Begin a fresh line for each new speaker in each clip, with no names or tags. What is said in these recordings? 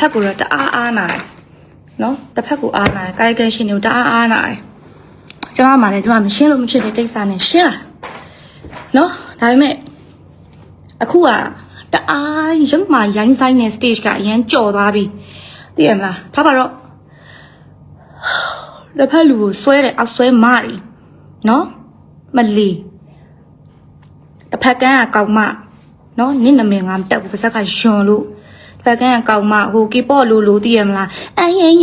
ဖက်ကိုတော့တအားနာတယ်နော်တစ်ဖက်ကိုအားနာတယ်ကာယကံရှင်တွေကိုတအားနာတယ်ကျမမှလည်းကျမမရှင်းလို့မဖြစ်တဲ့ကိစ္စနဲ့ရှင်းလာနော်ဒါပေမဲ့အခုကတအားရုပ်မှရိုင်းဆိုင်တဲ့ stage ကအရန်ကြော်သွားပြီသိရမလားထားပါတော့တစ်ဖက်လူကိုဆွဲတယ်အောက်ဆွဲမရီနော်မလီတစ်ဖက်ကန်းကကောက်မနော်နင့်နာမည်ငါမတက်ဘူးပါဇက်ကယွန်လို့တစ်ဖက်ကန်းကကောက်မဟိုကေပေါ့လို့သိရမလားအရန်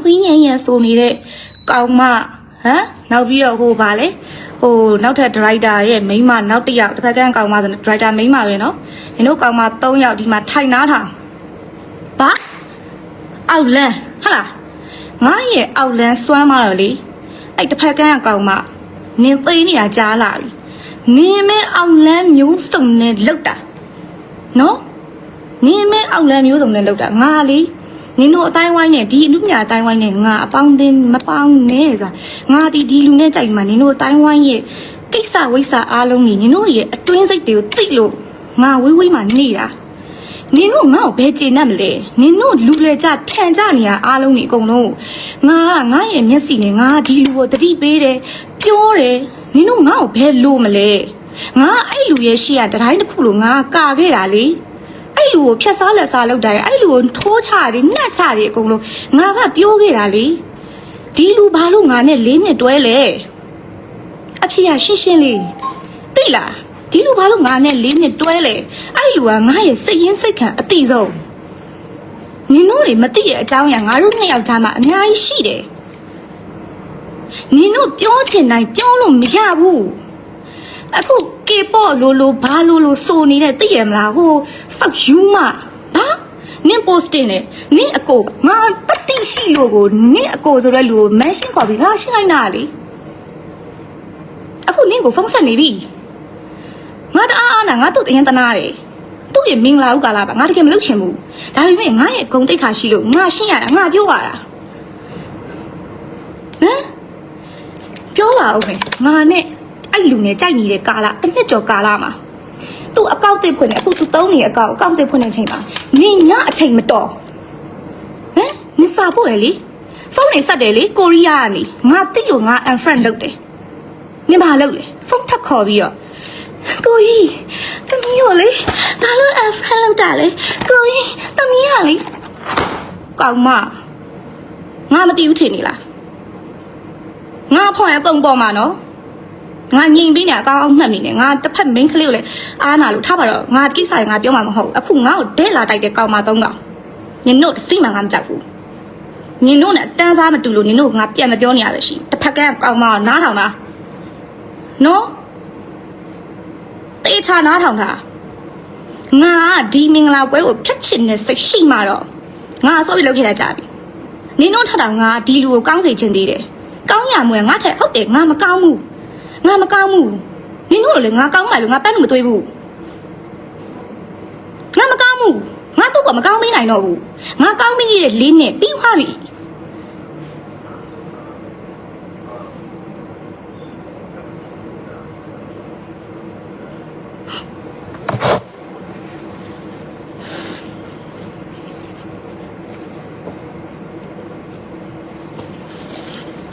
ဝင်းရန်ဆိုနေတဲ့ကောက်မဟမ်နောက်ပြီးတော့ဟိုပါလေဟိုနောက်ထပ် driver ရဲ့မိန်းမနောက်တစ်ယောက်တစ်ဖက်ကန်းကောက်မဆို driver မိန်းမပဲနော်နင်တို့ကောက်မ3ယောက်ဒီမှာထိုင်နားထောင်ဘာအောက်လန်းဟာလားငါရဲ့အောက်လန်းစွမ်းမတော့လေအဲ့တစ်ဖက်ကန်းကောက်မနင်သိနေတာကြားလာပြီနင်မဲအောက်လန်းမျိုးစုံနဲ့လောက်တာနော်နင်မဲအောက်လန်းမျိုးစုံနဲ့လောက်တာငါလေနင်တို့အတိုင်းဝိုင်းနဲ့ဒီအမှုညာအတိုင်းဝိုင်းနဲ့ငါအပေါင်းအသင်းမပေါင်းနဲ့ဆိုတာငါဒီလူနဲ့ကြိုက်မှာနင်တို့အတိုင်းဝိုင်းရဲ့ကိစ္စဝိစ္စအားလုံးကြီးနင်တို့ရဲ့အတွင်းစိတ်တွေကိုသိလို့ငါဝေးမှနေတာနင်တို့ငါ့ကိုဘယ်ကျေနပ်မလဲနင်တို့လူလေကြဖြန်ကြနေရအားလုံးကြီးအကုန်လုံးငါရဲ့မျက်စိနဲ့ငါဒီလူကိုတတိပေးတယ်ပြောတယ်နင်တို့ငါ့ကိုဘယ်လိုမလဲငါအဲ့လူရဲ့ရှေ့ကတတိုင်းတစ်ခုလို့ငါကာခဲ့တာလေအဲ့လူကိုဖြတ်စားလက်စားလောက်တာရဲ့အဲ့လူကိုထိုးချတယ်နှက်ချတယ်အကုန်လုံးငါကပြောခဲ့တာလေဒီလူဘာလို့ငါနဲ့4နှစ်တွဲလဲအဖေကရှင်းလေးသိလားဒီလူဘာလို့ငါနဲ့4နှစ်တွဲလဲအဲ့လူကငါရဲ့စိတ်ရင်းစိတ်ခံအတိဆုံးနင်တို့တွေမသိရဲ့အကြောင်းအရာငါတို့2ယောက်ကြားမှာအများကြီးရှိတယ်နင်တို့ပြောချင်တိုင်းပြောလို့မရဘူးအခုကေပေါ့လို့ဘာလို့ဆိုနေတဲ့သိရမလားဟိုစောက်ယူမဘာနင် post တင်နေနင်အကိုငါတတိရှိလို့ကိုနင်အကိုဆိုတဲ့လူကို mention ခေါ်ပြီးငါရှင်းလိုက်တာလေအခုနင်ကိုဖုန်းဆက်နေပြီငါတအားနာငါတို့တရင်တနာတယ်သူ့ရဲ့မင်္ဂလာဥကာလာပါငါတကယ်မလုပ်ချင်ဘူးဒါပေမဲ့ငါရဲ့ဂုံတိတ်ခါရှိလို့ငါရှင်းရတာငါပြောရတာဟမ်ပြောပါဦးမယ်ငါနဲ့အဲ့လူနဲ့ကြိုက်နေတဲ့ကာလတစ်နှစ်ကျော်ကာလမှာသူ့အကောင့်တစ်ဖွင့်နေအခုသူသုံးနေအကောင့်တစ်ဖွင့်နေချိန်မှာနင်ညအချိန်မတော်ဟမ်နင်စာပို့ရလေဖုန်းနေဆက်တယ်လေကိုရီးယားကနေငါတိကိုငါ unfriend လုပ်တယ်နင်ဘာလုပ်လဲဖုန်းထပ်ခေါ်ပြီးတော့ကိုကြီးတမီးရောလေဘာလို့ unfriend လုပ်တာလဲကိုကြီးတမီးရလေကောင်းမငါမသိဘူးထင်နေလားငါဖော်ရပုံပေါ်မှာနော်ငါငိမ်ပြီးနေအကောင်းအောင်မှတ်နေတယ်ငါတစ်ဖက် main ကလေးကိုလည်းအားနာလို့ထားပါတော့ငါကိစ္စငါပြောမှာမဟုတ်အခုငါ့ကိုဒဲလာတိုက်တဲ့ကောင်မ3ကောင်ညင်တို့စိတ်မှငါမကြောက်ဘူးညင်တို့နဲ့တန်းစားမတူလို့ညင်တို့ငါပြန်မပြောနေရပဲရှိတစ်ဖက်ကကောင်မနားထောင်တာနော်တေးချနားထောင်တာငါဒီမင်္ဂလာပွဲကိုဖြတ်ချင်တဲ့စိတ်ရှိမှတော့ငါဆော့ပြီးလုပ်ခဲ့တာကြာပြီညင်တို့ထတာငါဒီလူကိုကောင်းစေချင်သေးတယ်ကောင်းရမွေငါထက်ဟုတ်တယ်ငါမကောင်းဘူးငါမကောင်းဘူးနင်တို့လည်းငါကောင်းမှလို့ငါပန်းလို့မသွေးဘူးငါမကောင်းဘူးငါတော့မကောင်းမနိုင်တော့ဘူးငါကောင်းပြီးတဲ့4နှစ်ပြီးသွားပြီ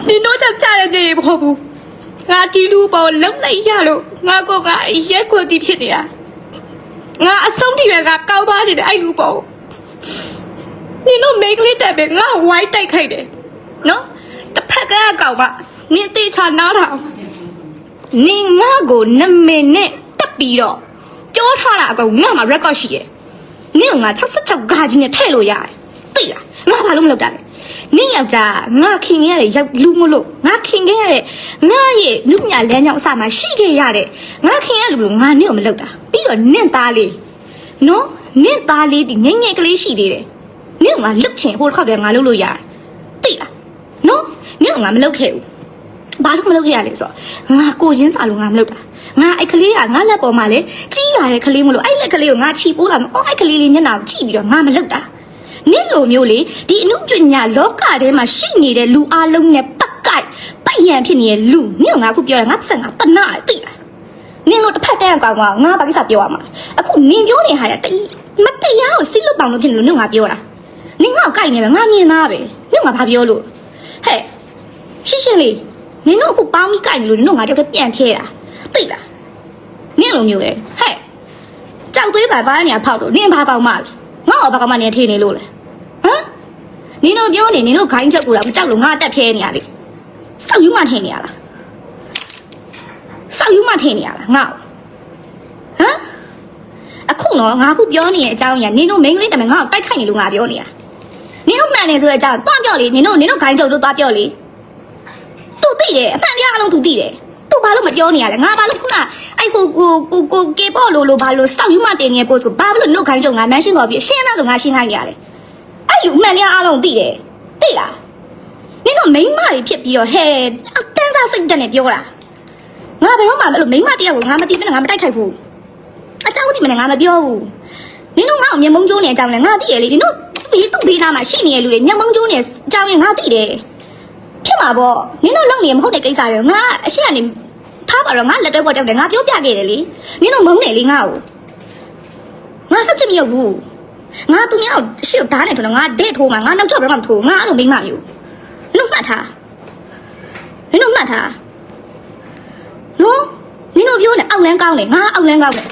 နင်တို့ကြောင့်ကြားရတဲ့ဘောဘူးငါဒီလူပေါ်လုံလိုက်ရလို့ငါကောကရက်ခွတီဖြစ်နေတာငါအဆုံးထိပဲငါကောက်သွားနေတယ်အဲ့လူပေါ်နင်တို့မိတ်ကလေးတက်ပဲငါဝိုင်းတိုက်ခိုက်တယ်နော်တစ်ဖက်ကကောက်ပါနင်တေချာနားထောင်နင်ငါကိုနမေနဲ့တက်ပြီးတော့ပြောထားတာအကောင်ငါမှာ record ရှိရဲ့နင်ကငါ66ဂါကြီးနဲ့ထည့်လို့ရတယ်သိလားငါဘာလို့မလုပ်တာလဲနင်ယောက်ျားငါခင်ခဲ့ရတဲ့ရောက်လူမလို့ငါခင်ခဲ့ရတဲ့ငါရဲ့လူညာလမ်းကြောင်းအစမှာရှိခဲ့ရတဲ့ငါခင်ရလူလို့ငါနင့်ကိုမလုပ်တာပြီးတော့နင့်သားလေးနော်နင့်သားလေးဒီငယ်ငယ်ကလေးရှိသေးတယ်နင့်ကငါလွတ်ချင်ဟိုတစ်ခါတည်းငါလုပ်လို့ရတယ်သိလားနော်နင့်ကငါမလုပ်ခဲ့ဘူးဘာလို့မလုပ်ခဲ့ရလဲဆိုတော့ငါကိုချင်းစာလို့ငါမလုပ်တာငါအဲ့ကလေးကငါလက်ပေါ်မှာလေကြီးလာတဲ့ကလေးမလို့အဲ့လက်ကလေးကိုငါချီပိုးလာအော်အဲ့ကလေးလေးမျက်နှာကိုကြည့်ပြီးတော့ငါမလုပ်တာနင့်လိုမျိုးလေဒီအနုပညာလောကထဲမှာရှိနေတဲ့လူအလုံးနဲ့ပတ်ကိုက်ပတ်ရန်ဖြစ်နေတဲ့လူနင့်ငါခုပြောရငါပတ်ငါတနာသိလားနင်တို့တစ်ဖက်တန်းကောင်ကငါဘာကိစ္စပြောရမှာအခုနင်ပြောနေဟာတည်းမတရားကိုစိတ်လွတ်ပေါင်လို့ဖြစ်လို့နင့်ငါပြောတာ နင်ငါ့ကိုကြိုက်နေပဲငါမြင်သားပဲနင်ငါဘာပြောလို့ဟဲ့ရှင်းရှင်းလေးနင်တို့အခုပေါင်းပြီးကြိုက်နေလို့နင်တို့ငါတို့ပြန်ဖြဲတာသိလားနင်လိုမျိုးလေဟဲ့ကြောက်သွေးပါပါနေရဖောက်တော့နင်ဘာကောင်းမှလဲငါ့ဘာကောင်းမှနေထေးနေလို့လဲဟမ်နင်တို့ပြောနေနင်တို့ခိုင်းချက်ကူတာမကြောက်လို့ငါတက်ဖြဲနေရလေစောက်ယူမှထင်နေရလားစောက်ယူမှထင်နေရလားငါ့ဟမ်အခုတော့ငါခုပြောနေတဲ့အကြောင်းကြီးကနင်တို့မိန်းကလေးတမန်ငါ့ကိုတိုက်ခိုက်နေလို့ငါပြောနေတာနင်တို့မှန်နေဆိုတဲ့အကြောင်းတွားပြောလေနင်တို့ခိုင်းချုပ်တို့တွားပြောလေသူသိတယ်အမှန်တရားအလုံးသူသိတယ်သူဘာလို့မပြောနေရလဲငါဘာလို့ခုနအဲ့ကိုကေပေါ့လို့ဘာလို့စောက်ယူမှတင်နေပို့ဆိုဘာလို့နှုတ်ခိုင်းချုပ်ငါမန်းရှင်းခေါ်ပြီးရှင်းသားဆိုငါရှင်းခိုင်းနေရလဲအဲ့လူအမှန်တရားအလုံးသိတယ်သိလားနင်တို့မိန်းမတွေဖြစ်ပြီးတော့ဟဲ့တန်းစားစိတ်တက်နေပြောတာငါဘယ်တော့မှအဲ့လိုမိန်းမတယောက်ကိုငါမသိဘဲငါမတိုက်ခိုက်ဘူးအကြောင်းသိမနဲ့ငါမပြောဘူးနင်တို့ငါ့ကိုမျက်မုံးကျိုးနေအကြောင်းလဲငါသိရလေနင်တို့ဘေးသူ့ဘေးသားမှာရှိနေတဲ့လူတွေမျက်မုံးကျိုးနေအကြောင်းလဲငါသိတယ်ဖြစ်မှာပေါ့နင်တို့လုံနေမဟုတ်တဲ့ကိစ္စတွေငါအရှိကနေထားပါတော့ငါလက်တွဲပေါ်တက်တယ်ငါပြောပြခဲ့တယ်လေနင်တို့မုန်းတယ်လေငါ့ကိုငါဆက်ချင်မရဘူးငါသူများကိုအရှိကိုဓာတ်နဲ့ထိုးတော့ငါဒဲ့ထိုးမှာငါနောက်ကျော့ဘယ်မှမထိုးငါအဲ့လိုမိမမျိုးနင်တို့မှတ်ထားနင်တို့မှတ်ထားနော်နင်တို့ပြောနေအောက်လန်းကောင်းတယ်ငါအောက်လန်းကောင်းတယ်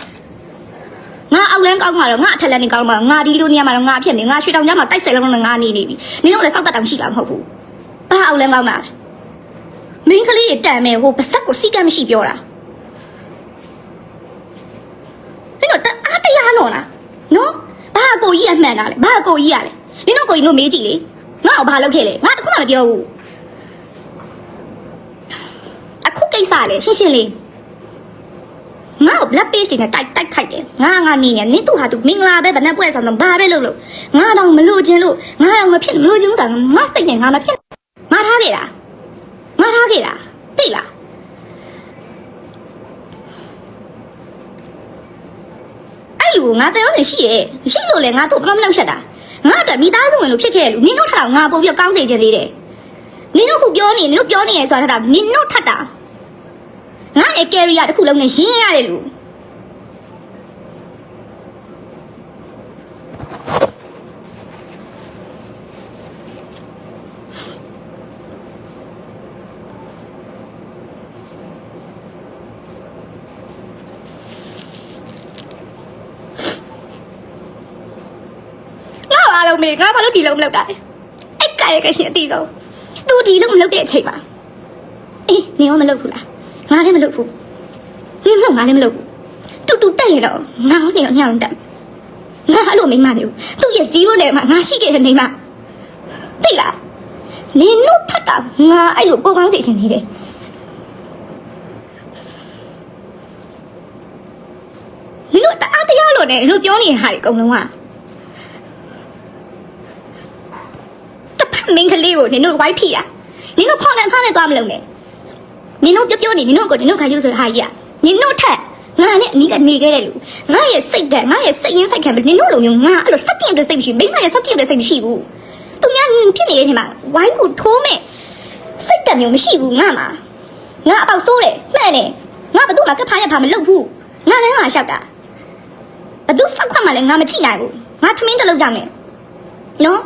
ငါအောက်လန်းကောင်းမှာတော့ငါအထက်လန်းနေကောင်းမှာငါဒီလိုနေရာမှာတော့ငါအဖြစ်နေငါရွှေတောင်ကြားမှာတိုက်ဆိုင်လုံးနဲ့ငါနေပြီနင်တို့လည်းစောက်တက်တောင်ရှိလားမဟုတ်ဘူးဘာအောက်လန်းကောင်းတာမင်းကလေးတန်မယ်ဟိုပါစက်ကိုစီကမ်းမရှိပြောတာနင်တို့အားတရားလို့လားနော်ဘာကိုကြီးအမှန်တာလဲဘာကိုကြီးရလဲနင်တို့ကိုကြီးတို့မေးကြည့်လေငါ့ကိုဘာလုပ်ခဲ့လဲငါတခုမှမပြောဘူးအခုကိစ္စလေရှင်းရှင်းလေးငါ့ကို black page တွေနဲ့တိုက်ခိုက်တယ်ငါနေနေနင်သူဟာသူမင်္ဂလာပဲဗနက်ပွဲဆောင်တော့ဘာပဲလုပ်ငါတော့မလို့ချင်းလို့ငါတော့မဖြစ်မလို့ချင်းဆိုငါစိတ်နဲ့ငါမဖြစ်ငါထားခဲ့တာသိလားအဲ့လူငါတရားနေရှိရဲ့ရှိလို့လေငါတို့ဘာမှမလုပ်ချက်တာငါအတွက်မိသားစုဝင်လို့ဖြစ်ခဲ့တယ်လူနင်တို့ထတာငါပို့ပြီးကောင်းစေချင်သေးတယ်နင်တို့ခုပြောနေနင်တို့ပြောနေရဆိုတာထတာနင်တို့ထတာငါရဲ့ career တစ်ခုလုံးနဲ့ရင်းရတယ်လူလုံးမေငါဘာလို့ဒီလုံးမလုပ်တာလဲအဲ့ကရဲ့ကရှင်အတီးဆုံးသူဒီလုံးမလုပ်တဲ့အချိန်မှာအေးနင်ရောမလုပ်ဘူးလားငါလည်းမလုပ်ဘူးနင်မလုပ်ငါလည်းမလုပ်ဘူးတူတက်ရတော့ငါဟိုနေရောညောင်းတက်ငါအဲ့လိုမိမနေဘူးသူ့ရဲ့0နဲ့မှငါရှိခဲ့တဲ့နေမသိလားနင်တို့ထပ်တာငါအဲ့လိုပုံကောင်းစေချင်နေတယ်နင်တို့အားတရားလို့နဲ့တို့ပြောနေတဲ့ဟာတွေအကုန်လုံးကမင်းကလေးကိုနင်တို့ဝိုက်ဖိတာနင်တို့ဖောင်းနဲ့ဖားနဲ့သွားမလုံးနဲ့နင်တို့ပြောနေနင်တို့ကိုနင်တို့ခိုင်းလို့ဆိုတဲ့ဟာကြီးอ่ะနင်တို့ထက်ငါနဲ့အနီးကနေခဲ့တဲ့လူငါရဲ့စိတ်ဓာတ်ငါရဲ့စိတ်ရင်းစိတ်ခံပြီးနင်တို့လိုမျိုးငါအဲ့လိုစက်တင်တဲ့စိတ်မရှိမိမရဲ့စက်တင်တဲ့စိတ်မရှိဘူးသူများဖြစ်နေတဲ့အချိန်မှာဝိုင်းကိုထိုးမဲ့စိတ်ဓာတ်မျိုးမရှိဘူးငါမှာငါအပေါက်ဆိုးတယ်မှန်တယ်ငါဘသူမှကဖားရဖားမလုပ်ဘူးငါလည်းငါရှောက်တာဘသူဖောက်ခွက်မှလည်းငါမချိနိုင်ဘူးငါထမင်းတလုံးကြောင်နေနော်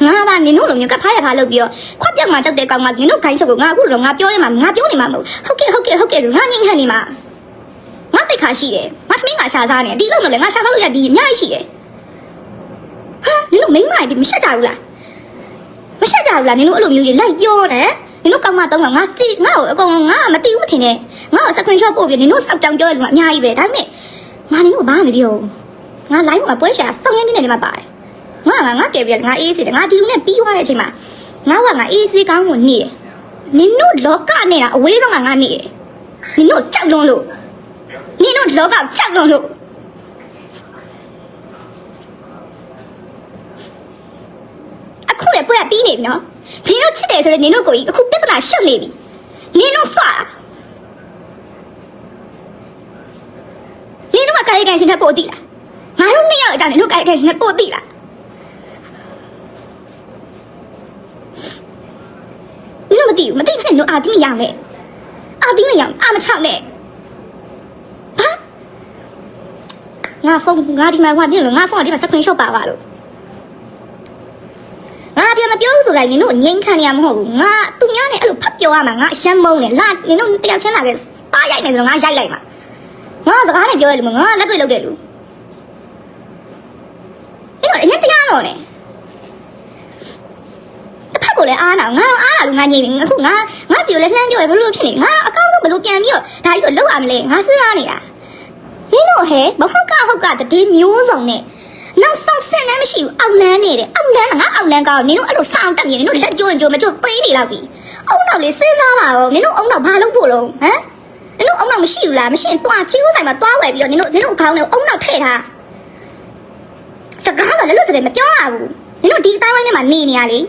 ငါကနင်တို့လိုမျိုးကဖားရဖားလုပ်ပြီးတော့ခွက်ပြောက်မှကြောက်တဲ့ကောင်ကနင်တို့ခိုင်းချက်ကိုငါအခုလိုငါပြောနေမှာငါပြောနေမှာမဟုတ်ဟုတ်ကဲ့ဆိုငါငင်းခံနေမှာငါတိတ်ခါရှိတယ်ငါထမင်းကရှာစားနေဒီလုံးလို့လေငါရှာစားလို့ရဒီအများကြီးရှိတယ်ဟာနင်တို့မိန်းမတွေမရှက်ကြဘူးလားနင်တို့အဲ့လိုမျိုးကြီးလိုက်ပြောတယ်နင်တို့ကောင်မတုံးကငါစတိငါ့ကိုအကုန်ငါမသိဘူးထင်တယ်ငါ့ကို screenshot ပို့ပြီးနင်တို့စောက်ကြောင်ပြောရလို့အများကြီးပဲဒါပေမဲ့ငါနင်တို့ဘာမှမပြောငါ live မှာပွဲရှာစောင်းရင်းပြနေတယ်မှာပါတယ်ငါကဲပြငါအေးစေတယ်ငါဒီလူနဲ့ပြီးသွားတဲ့အချိန်မှာငါအေးစေးကောင်းကိုနေတယ်နင်တို့လောကနဲ့ကအဝေးဆုံးကငါနေတယ်နင်တို့ကြောက်လွန်းလို့နင်တို့လောကကြောက်လွန်းလို့အခုလည်းပွဲကပြီးနေပြီနော်နင်တို့ချစ်တယ်ဆိုရင်နင်တို့ကိုကြီးအခုပြဿနာရှုပ်နေပြီနင်တို့စွာနင်တို့ကကာယကံရှင်တဲ့ပို့သိလားငါတို့နှစ်ယောက်အကြောင်းနင်တို့ကာယကံရှင်တဲ့ပို့သိလားမသိနဲ့တို့အာတိမရနဲ့အာတိမရအာမချောက်နဲ့ဟာငါဖုန်းငါဒီမှာဟိုပြလို့ငါဖုန်းကဒီမှာ screenshot ပါလို့
မပြောဆိုလိုက်နင်တို့ငိမ့်ခံရမှာမဟုတ်ဘူးငါသူများနဲ့အဲ့လိုဖတ်ပြောရမှာငါအရှမ်းမုန်းတယ်လာနင်တို့တယောက်ချင်းလာခဲ့ပါရိုက်နေဆိုတော့ငါရိုက်လိုက်မှာငါစကားနဲ့ပြောရလို့ငါလက်တွေ့လုပ်တယ်လူနင်တို့အရင်တရားတော့လေတစ်ဖက်ကိုလည်းအားနာငါတော့အားလာလို့ငါညင်ပြီအခုငါစီကိုလည်းလှမ်းပြောရဘလို့ဖြစ်နေငါအကောင့်ဆုံးဘလို့ပြန်ပြီးတော့ဒါကြီးကိုလောက်ရမလဲငါစဉ်းစားနေတာနင်တို့ဟဲ့မဟုတ်ကတည်းမျိုးစုံနဲ့နောက်ဆုံးဆင်းနေမရှိဘူးအောက်လန်းနေတယ်အောက်လန်းကငါအောက်လန်းကောင်းနင်တို့အဲ့လိုစောင့်တက်နေနင်တို့လက်ကြိုးရင်ကြိုးမကြိုးသိနေလောက်ပြီအုံတော့လေစဉ်းစားပါဦးနင်တို့အုံတော့ဘာလုပ်ဖို့လုံးဟမ်နင်တို့အုံတော့မရှိဘူးလားမရှိရင်တွားချင်းဆိုင်မှာတွားဝယ်ပြီးတော့နင်တို့ခေါင်းနဲ့အုံတော့ထည့်ထားစကားကလည်းလို့ဆိုပဲမပြောရဘူးနင်တို့ဒီအတိုင်းဝိုင်းထဲမှာနေနေရလ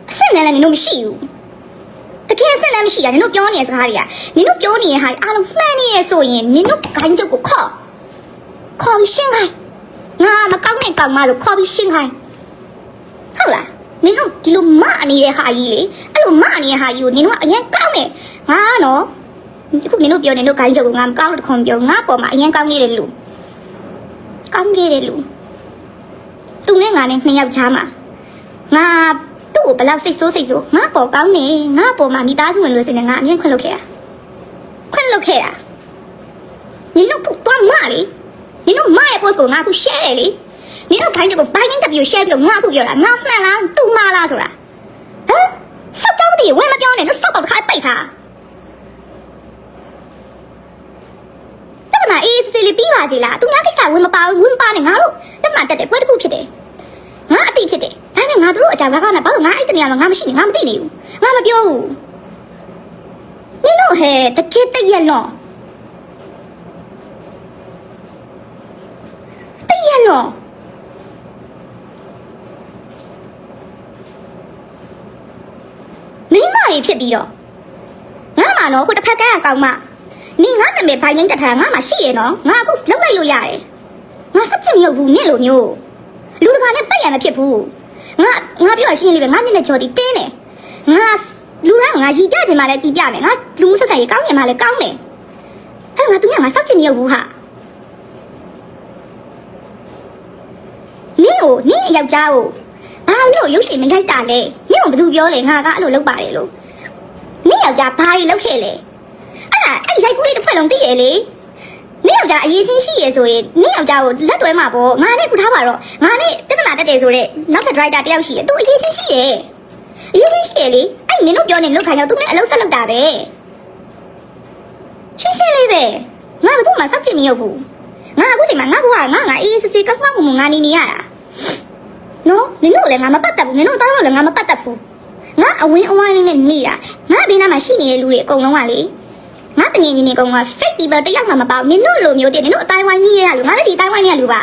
ေအဆင့်နဲ့လည်းနင်တို့မရှိဘူးတကယ်အဆင့်နဲ့မရှိရနင်တို့ပြောနေတဲ့စကားတွေကနင်တို့ပြောနေတဲ့ဟာအားလုံးမှန်နေရဆိုရင်နင်တို့ဂိုင်းချုပ်ကိုခေါ်ပြီးရှင်းခိုင်းငါမကောင်းတဲ့ကောင်မလို့ခေါ်ပြီးရှင်းခိုင်းဟုတ်လားနင်တို့ဒီလိုမနေတဲ့ဟာကြီးလေအဲ့လိုမနေတဲ့ဟာကြီးကိုနင်တို့ကအရင်ကောင်းတယ်ငါနော်အခုနင်တို့ပြောနေတို့ဂိုင်းချုပ်ကိုငါမကောင်းလို့တခွန်ပြောငါပေါ်မှာအရင်ကောင်းနေတယ်လူသူနဲ့ငါနဲ့နှစ်ယောက်ချားမှာငါသူ့ကိုဘလောက်စိတ်ဆိုးငါပေါ်ကောင်းနေငါပေါ်မှာမိသားစုဝင်လို့စနေငါအရင်ခွင့်လုပ်ခဲ့တာနင်တို့တော့မလေနင်တို့မရဲ့ post ကိုငါအခု share တယ်လေနင်တို့ဘိုင်းကိုဘိုင်းနဲ့တပြို share ပြီးငါအခုပြောတာငါမှန်လားသူမှားလားဆိုတာဟမ်စောက်ကြောင်းတည်းဝင်မပြောနဲ့တို့စောက်တော့ခါပိတ်ထားအေးစီလီပြီးပါစီလားသူများကိစ္စဝင်မပါနဲ့ငါတို့တက်မှတက်တယ်ပွဲတစ်ခုဖြစ်တယ်ငါအတိဖြစ်တယ်ဒါပေမဲ့ငါတို့အကြောင်းကဘာလို့ငါအဲ့တနေရာမှာငါမရှိနေငါမသိနေဘူးငါမပြောဘူးနင်တို့ဟဲ့တကယ်တရက်လွန်မိမတွေဖြစ်ပြီးတော့ငါမှနော်ခုတစ်ဖက်ကန်းအကောင်မနင်ငါနာမည်ဘိုင်းနဲ့တက်ထားငါမှရှိရနော်ငါအခုလောက်လိုက်လို့ရတယ်ငါစက်ချင်မလုပ်ဘူးနင့်လိုမျိုးလူတကာနဲ့ပတ်ရမဖြစ်ဘူးငါပြောရရှင်းလေးပဲငါမျက်နှာကြော်တီတင်းတယ်ငါလူတိုင်းငါရီပြချင်မှလည်းကြည်ပြမယ်ငါလူမှုဆက်ဆံရေးကောင်းချင်မှလည်းကောင်းမယ်အဲ့ငါသူများငါစက်ချင်မလုပ်ဘူးဟာနင့်ယောက်ျားကိုဘာလို့ရုပ်ရှင်မရိုက်တာလဲနင့်ကိုဘယ်သူပြောလဲငါကအဲ့လိုလုပ်ပါတယ်လို့နင့်ယောက်ျားဘာတွေလုပ်ခဲ့လဲအဲ့ရိုက်ကူးလေးတစ်ဖွဲ့လုံးသိရလေနင့်ယောက်ျားအရေးချင်းရှိရဆိုရင်နင့်ယောက်ျားကိုလက်တွဲမှာပေါ့ငါနဲ့ကူထားပါတော့ငါနဲ့ပြဿနာတက်တယ်ဆိုတော့နောက်ထပ် driver တယောက်ရှိတယ်သူအရေးချင်းရှိတယ်လေအဲ့နင်တို့ပြောနေလို့ခိုင်းတော့သူနဲ့အလုပ်ဆက်လုပ်တာပဲရှင်းလေးပဲငါဘာလို့မှစောက်ကြည့်မရဘူးငါအခုချိန်မှာငါဘွားငါအေးစစ်စစ်ကောင်းကောင်းငါနေရတာနော်နင်တို့လည်းငါမပတ်သက်ဘူးနင်တို့သားတို့လည်းငါမပတ်သက်ဘူးငါအဝင်းလေးနဲ့နေတာငါဘေးနားမှာရှိနေတဲ့လူတွေအကုန်လုံးကလေငါတငယ်ချင်းတွေကောင်က fake people တယောက်မှမပေါ့နင်တို့လိုမျိုးတည်းနင်တို့အတိုင်းဝိုင်းကြီးရလို့ငါလည်းဒီအတိုင်းဝိုင်းကြီးရလူပ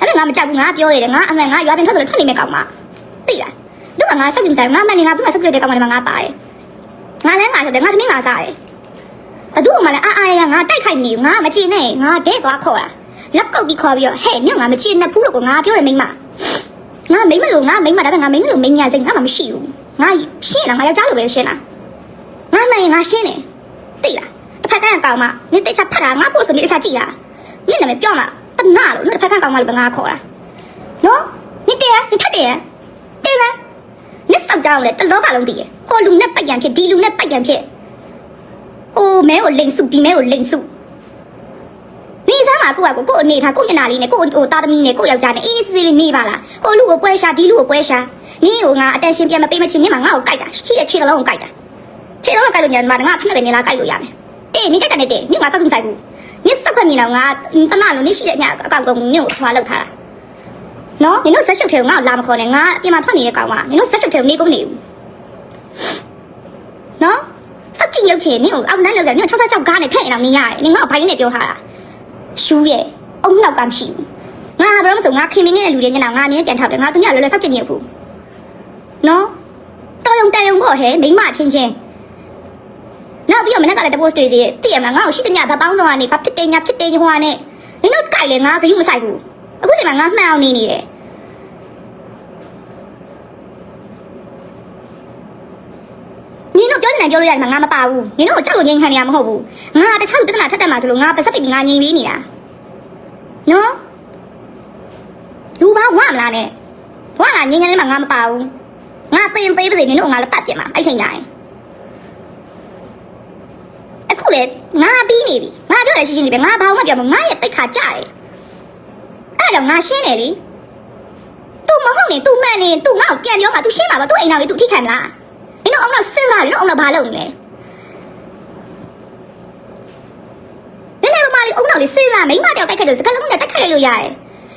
ါအဲ့ဒါငါမကြောက်ဘူးငါပြောရတယ်ငါအမှန်ငါရွာပင်ထွက်ဆိုတော့ထွက်နေမဲ့ကောင်မသိလားသူကငါဆက်ကြည့်ဆိုင်ငါမှန်နေငါသူ့မှာဆက်ကြည့်တဲ့ကောင်မတွေမှာငါပါတယ်ငါလည်းငါဆိုတယ်ငါသမီးငါစားတယ်ဘသူ့မှလည်းအားရငါတိုက်ခိုက်နေငါမချင်နဲ့ငါဒဲသွားခေါ်တာလက်ကုပ်ပြီးခေါ်ပြီးတော့ဟဲ့မြို့ငါမချင်နဲ့ဘူးလို့ကငါပြောရမိမငါမိမလို့ငါမိမဒါပေမဲ့ငါမိမလို့မိညာစိတ်ငါမှမရှိဘူးငါရှင်းလားငါယောက်ျားလိုပဲရှင်းလားငါမှန်ငါရှင်းတယ်သိလားတစ်ဖက်ကန်းကောင်မနင်တိတ်ချဖတ်တာငါ post ကိုနင်အစားကြည့်လားနင်နာမည်ပြောမှာတနာလို့နင်တစ်ဖက်ကန်းကောင်မလို့ပဲငါခေါ်တာနော်နင်တရားနင်ထက်တယ်တင်းလားနင်စောက်ကြောင်းလေတလောကလုံးတည်ရဟိုလူနဲ့ပတ်ရန်ဖြစ်ဒီလူနဲ့ပတ်ရန်ဖြစ်ဟိုမဲကိုလိန်စုဒီမဲကိုလိန်စုနေစားမှာကိုအနေထားကိုမျက်နှာလေးနဲ့ကိုဟိုတာသမီးနဲ့ကိုယောက်ျားနဲ့အေးစစ်စစ်လေးနေပါလားဟိုလူကိုပွဲရှာဒီလူကိုပွဲရှာနင်ကိုငါအတက်ရှင်ပြန်မပေးမချင်းနင်မှာငါ့ကိုကြိုက်တာချစ်ရဲ့ခြေလုံးကိုကြိုက်တာခြေလုံးကိုကြိုက်လို့ညမှာငါဖက်နဲ့ပဲနေလားကြိုက်လို့ရမယ်တေးနင်ကြိုက်တယ်တေးနင်ငါစောက်ကြည့်ဆိုင်ဘူးနင်စောက်ခွင့်မြင်တော့ငါတနာလို့နင်ရှိတဲ့အမြအကောင်ကောင်နင်ကိုထွားလောက်ထားတာနော်နင်တို့ဆက်ရှုပ်ထဲကိုငါ့ကိုလာမခေါ်နဲ့ငါပြင်မှာထွက်နေတဲ့ကောင်ကနင်တို့ဆက်ရှုပ်ထဲကိုနေကုန်နေဘူးနော်စောက်ကြည့်ရုပ်ချင်နင်ကိုအောက်လမ်းနေစရာနင်66ကားနဲ့ထည့်ရင်တော့နင်ရတယ်နင်ငါ့ကိုဘိုင်းနဲ့ပြောထားတာရှူးရဲ့အုံနောက်ကမရှိဘူးငါဘာလို့မဆိုငါခင်မင်းနဲ့လူတွေညနာငါနင်းပြန်ထောက်တယ်ငါသူညလွယ်လွယ်စောက်ကြည့်မြင်ဘူးနော်တော်ရုံပေါ့ဟဲ့မိမချင်းနောက်ပြီးတော့မနေ့ကလည်းတပိုးစတွေသေးတည့်ရမှာငါ့ကိုရှိတဲ့ညဘာပေါင်းစုံကနေဘာဖြစ်တယ်ညာဖြစ်တယ်ဟိုကနေနင်တို့ကြိုက်လေငါဂရုမစိုက်ဘူးအခုချိန်မှာငါမှန်အောင်နေနေတယ်နင်တို့ပြောနေတယ်ပြောလို့ရတယ်မှာငါမပါဘူးနင်တို့ကိုကြောက်လို့ငြိမ်ခံနေရမဟုတ်ဘူးငါတခြားလူပြဿနာထပ်တက်မှာဆိုလို့ငါပါစပ်ပြီးငါငြိမ်ပြီးနေတာနော်လူပါဝမလားနဲ့ ဘွားကငင်းငင်းလေးမှာငါမပါဘူးငါတင်သေးပါစေနင်တို့ငါလည်းတတ်ပြင်မှာအဲ့ချိန်တိုင်းအခုလေငါပြီးနေပြီငါပြောရရှိရှိနေပြီငါဘာမှမပြောဘူးငါရဲ့တိတ်ခါကြတယ်အဲ့တော့ငါရှင်းတယ်လေသူမဟုတ်နေသူမှန်နေသူငါ့ကိုပြန်ပြောမှာသူရှင်းမှာပါသူအိမ်တော်လေးသူထိခံမလားနင်တို့အောင်တော့စဉ်းစားနင်တို့အောင်တော့ဘာလုပ်နေလဲနင်တို့မလေးအောင်တော့လေးစဉ်းစားမိမတယောက်တိုက်ခိုက်လို့စကားလုံးနဲ့တိုက်ခိုက်လို့ရတယ်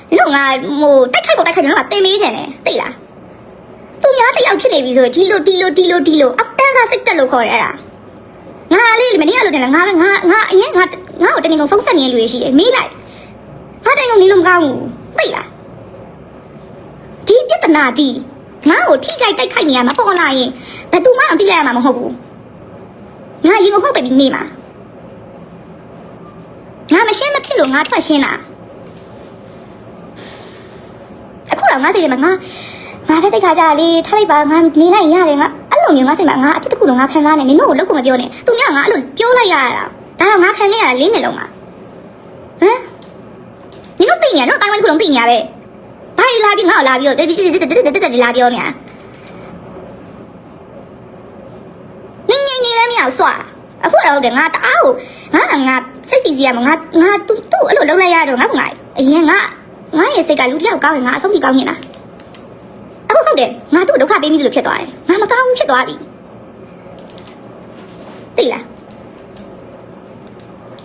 နင်တို့ငါဟိုတိုက်ခိုက်ဖို့တိုက်ခိုက်နေတော့တင်မေးချင်တယ်သိလားသူများတယောက်ဖြစ်နေပြီဆိုဒီလိုအတန်းစားစိတ်တက်လို့ခေါ်ရတာငါလေးမနေ့ကလို့တင်လားငါအရင်ငါ့ကိုတနေ့ကဖုန်းဆက်နေတဲ့လူတွေရှိတယ်မေးလိုက်ငါတိုင်ကုန်နေလို့မကောင်းဘူးသိလားဒီပြဿနာဒီငါ့ကိုထိခိုက်တိုက်ခိုက်နေရမှာပေါ်လာရင်ဘယ်သူမှတော့သိလိုက်ရမှာမဟုတ်ဘူးငါရင်ကိုဟုတ်ပဲပြီးနေမှာငါမရှင်းမဖြစ်လို့ငါထွက်ရှင်းတာအခုတော့ငါစိတ်ထဲမှာငါပဲသိခါကြလေထားလိုက်ပါငါနေလိုက်ရတယ်ငါအဲ့လိုမျိုးငါစိတ်မှာငါအဖြစ်တစ်ခုလုံးငါခံစားနေနင်တို့ကိုလောက်ကိုမပြောနဲ့သူများငါအဲ့လိုပြောလိုက်ရတာဒါတော့ငါခံနေရတာလေးနေလုံးမှာဟမ်နင်တို့သိနေရတော့တိုင်းဝိုင်းတစ်ခုလုံးသိနေရပဲဘာလဲလာပြီးငါ့ကိုလာပြီးတော့တက်လာပြောနေတာငင်းလည်းမရဆွာအခုတော့တဲ့ငါတအားကိုငါစိတ်ပီစီရမှာငါသူ့အဲ့လိုလုံးလိုက်ရတော့ငါအရင်ငါရဲ့စိတ်ကလူတယောက်ကောင်းရင်ငါအဆုံးထိကောင်းနေတာအခုဟုတ်တယ်ငါတို့ဒုက္ခပေးမိလို့ဖြစ်သွားတယ်ငါမကောင်းဖြစ်သွားပြီသိလား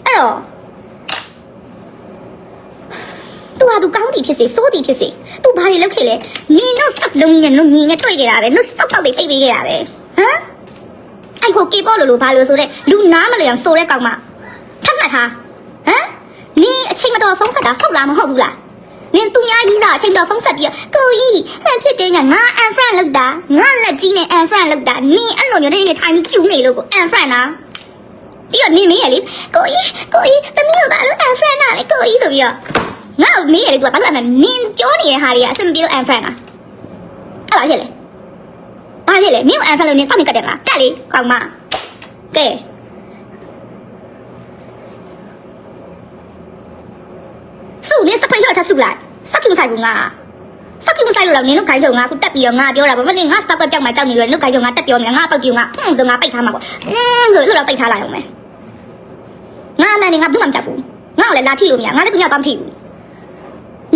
အဲ့တော့သူကောင်းတယ်ဖြစ်စေစိုးတယ်ဖြစ်စေသူဘာတွေလုပ်ခဲ့လဲနင်တို့စက်လုံးနဲ့နင်နဲ့တွေ့ကြတာပဲနင်စက်ပေါက်တွေသိပေးခဲ့တာပဲဟမ်အဲ့ကိုကေပေါ့လို့ဘာလို့ဆိုတဲ့လူနားမလဲအောင်ဆိုတဲ့ကောင်မထပ်မှတ်ထားဟမ်နင်အချိန်မတော်ဖုန်းဆက်တာဟုတ်လားမဟုတ်ဘူးလားနင်သူများကြီးစားအချိန်တော်ဖုန်းဆက်ပြီးကိုကြီးဟန်ဖြစ်တယ်ညာငါအန်ဖရန့်လောက်တာငါလက်ကြီးနဲ့အန်ဖရန့်လောက်တာနင်အဲ့လိုမျိုးနေထိုင်ပြီးကျူးနေလို့ကိုအန်ဖရန့်လားပြီးတော့နင်မေးရလေကိုကြီးတမီးကဘာလို့အန်ဖရန့်လားလေကိုကြီးဆိုပြီးတော့ငါ့ကိုမေးရလေသူကဘာလို့အန်နင်ပြောနေတဲ့ဟာတွေကအဆင်မပြေလို့အန်ဖရန့်လားအဲ့ဘာဖြစ်လဲဘာဖြစ်လဲနင်ကိုအန်ဖရန့်လို့နင်စောင့်နေကြတယ်မလားတက်လေကောင်မကဲစုနင်စပင်းချောထဆုလိုက်စက်ကူဆိုင်ကငါစက်ကူဆိုင်လို့တော့နင်တို့ခိုင်းချုံငါခုတက်ပြီးတော့ငါပြောတာဗောမနင်ငါစက်ကွက်ပြောက်မှကြောက်နေလို့နင်တို့ခိုင်းချုံငါတက်ပြောနေငါပောက်ကြည့်ငါတော့ငါပိတ်ထားမှာပေါ့ဆိုလို့တော့ပိတ်ထားလိုက်အောင်မယ်ငါအမှန်နေငါဘူးမှမချက်ဘူးငါ့ကိုလည်းလာထိလို့မရငါလည်းသူများတော့မထိဘူး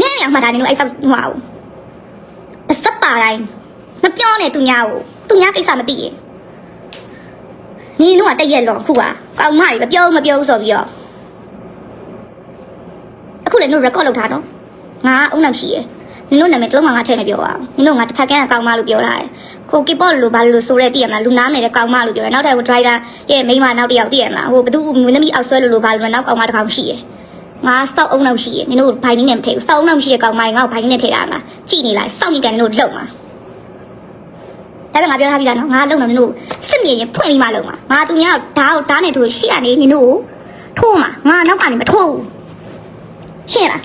နင်းနေအောင်မှဒါနင်တို့အဲ့ဆောက်ဟွာဘူးအစပ်ပါတိုင်းမပြောနဲ့သူများကိုသူများကိစ္စမသိရင်နင်တို့ကတည့်ရက်လောခုကကောင်းမကြီးမပြောဘူးဆိုပြီးတော့အခုလည်းတို့ record လုပ်ထားတော့ငါအုံနောက်ရှိရယ်နင်တို့နာမည်တလုံးမှငါထည့်မပြောပါဘူးနင်တို့ငါတစ်ဖက်ကန်းကောင်းမလို့ပြောတာခိုကီပေါ့လို့ဘာလို့ဆိုရဲသိရမလားလူနားနေတဲ့ကောင်းမလို့ပြောတယ်နောက်ထပ်ဟို driver ရဲ့မိန်းမနောက်တစ်ယောက်သိရမလားဟိုဘသူမင်းသမီးအောက်ဆွဲလို့ဘာလို့နောက်ကောင်းမတစ်ကောင်ရှိရယ်ငါစောက်အုံနောက်ရှိရယ်နင်တို့ဘိုင်နင်းနဲ့မထည့်ဘူးစောက်အုံနောက်ရှိရယ်ကောင်းမငါ့ကိုဘိုင်နင်းနဲ့ထည့်တာလားကြည်နေလိုက်စောက်နေကန်နင်တို့လုံမှာဒါပေမဲ့ငါပြောထားပြီးသားနော်ငါလုံတော့နင်တို့စစ်မြေရင်ဖွင့်ပြီးမှလုံမှာငါသူများဓာတ်နဲ့တို့ရှိရနေနင်တို့ထိုးမှာငါနောက်ကနေမထိုးဘူးရှင်းလား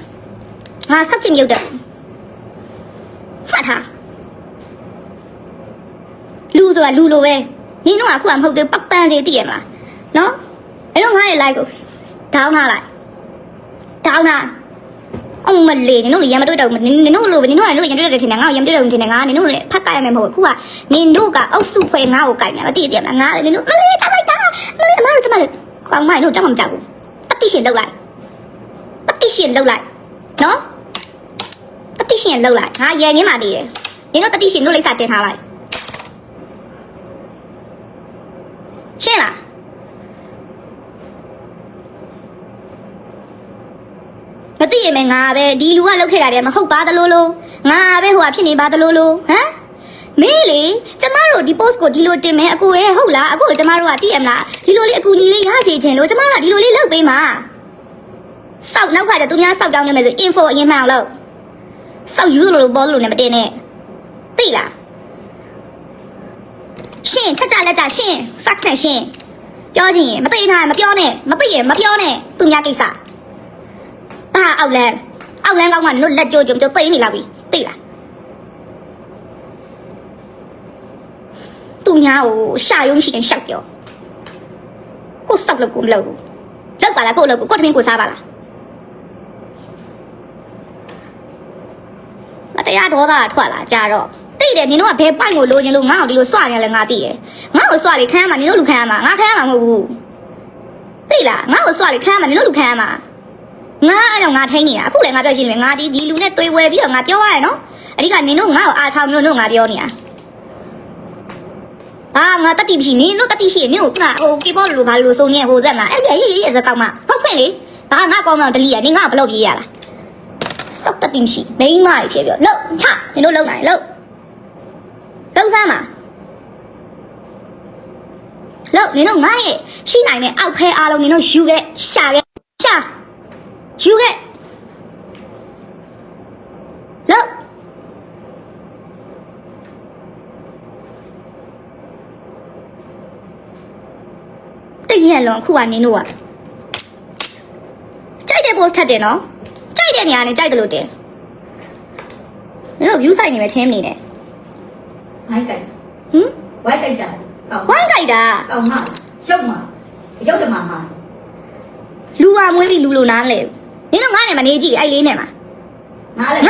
ငါစက်ကြည့်မြုပ်တယ်မှတ်ထားလူဆိုတာလူလိုပဲနင်တို့ကအခုကမဟုတ်သေးပတ်ပန်းစီသိရမလားနော်အဲ့တော့ငါရဲ့ like ကိုဒေါင်းထားလိုက်ဒေါင်းထားအောင်မလေးနင်တို့ရံမတွေ့တော့နင်တို့လိုနင်တို့ကရံတွေ့တယ်ထင်တယ်ငါရံတွေ့တယ်ထင်တယ်ငါနင်တို့လည်းဖတ်ကြရမယ်မဟုတ်ဘူးအခုကနင်တို့ကအုပ်စုဖွဲငါ့ကိုကြိုက်နေမသိတယ်မလားငါနင်တို့မလေးချလိုက်တာမလေးအမတို့ကျမလေးကောင်းမနင်တို့ကြောက်မှမကြောက်ဘူးတတိရှင်လောက်လိုက်တတိရှင်လောက်လိုက်နော်တတိရှင်လောက်လိုက်ငါရန်ရင်းမှတည်တယ်နင်တို့တတိရှင်တို့လိပ်စာတင်ထားလိုက်ရှင်းလားမသိရင်ငါပဲဒီလူကလောက်ခဲ့တာတည်းမဟုတ်ပါသလိုလိုငါပဲဟိုကဖြစ်နေပါသလိုလိုဟမ်မေးလေကျမတို့ဒီ post ကိုဒီလိုတင်မယ်အကိုရဲ့ဟုတ်လားအကိုကျမတို့ကသိရမလားဒီလိုလေးအကူညီလေးရစီခြင်းလို့ကျမတို့ကဒီလိုလေးလုပ်ပေးမှာစောက်နောက်ခါကျသူများစောက်ကြောင်းနေမယ်ဆို info အရင်မှအောင်လို့စောက်ယူလို့ပေါ်လို့လည်းမတင်နဲ့သိလားရှင်းချက်ကြလက်ကြရှင်း fact နဲ့ရှင်းပြောချင်ရင်မသိထားမပြောနဲ့မသိရင်မပြောနဲ့သူများကိစ္စအောက်လန်းကောင်းမှတို့လက်ကြိုးကြုံကြိုးသိနေလာပြီသိလားသူများကိုရှာရုံရှိရင်ရှောက်ပြောကိုစောက်လို့ကိုမလုပ်ဘူးလောက်ပါလားကိုလုပ်ကိုထမင်းကိုစားပါလားမတ တရားဒေါသထွက်လာကြတော့တိတ်တယ်နင်တို့ကဘယ်ပိုက်ကိုလိုချင်လို့ငါ့ကိုဒီလိုစွနေလဲငါသိတယ်ငါ့ကိုစွလေခမ်းမှာနင်တို့လူခမ်းမှာငါခမ်းမှာမဟုတ်ဘူးသိလားငါ့ကိုစွလေခမ်းမှာနင်တို့လူခမ်းမှာငါအဲ့တော့ငါထိန်းနေတာအခုလည်းငါပြောရှင်းနေငါဒီလူနဲ့သွေးဝဲပြီးတော့ငါပြောရရနော်အဓိကနင်တို့ငါ့ကိုအားချောင်းနင်တို့ငါပြောနေတာငါတတိမရှိနင်တို့တတိရှိနင်တို့ကဟိုကေဘောလိုဘာလို့စုံနေဟိုသက်မှာအဲ့ရေးစကောက်မှာဟုတ်ခွင့်လေငါကောင်းမှဒလီရနင်ငါဘလို့ပြေးရလားစောက်တတိမရှိမိန်းမကြီးဖြစ်ပြောလှုပ်ချနင်တို့လှုပ်နိုင်လှုပ်စမ်းပါလှုပ်နင်တို့ငါရဲ့ရှိနိုင်တဲ့အောက်ခဲအားလုံးနင်တို့ယူခဲ့ရှာယူခဲ့လှုပ်တည့်ရလွန်ခုကနင်တို့ကကြိုက်တဲ့ post ထက်တယ်နော်ကြိုက်တဲ့နေရာနဲ့ကြိုက်တယ်လို့တယ်နင်တို့ view site နေမယ်ထင်းနေတယ်
ဝိုင်းကြိုက်ဝိုင်းကြိုက်ကြကောင်း
ဝိုင်းကြိုက်တာ
ကောင်းမရုပ်မှာရုပ်တမမှာ
လူကမွေးပြီးလူလိုနားမလဲနင်တို့ငါနဲ့မနေကြည့်အဲ့လေးနဲ့မှာ
ငါလည်း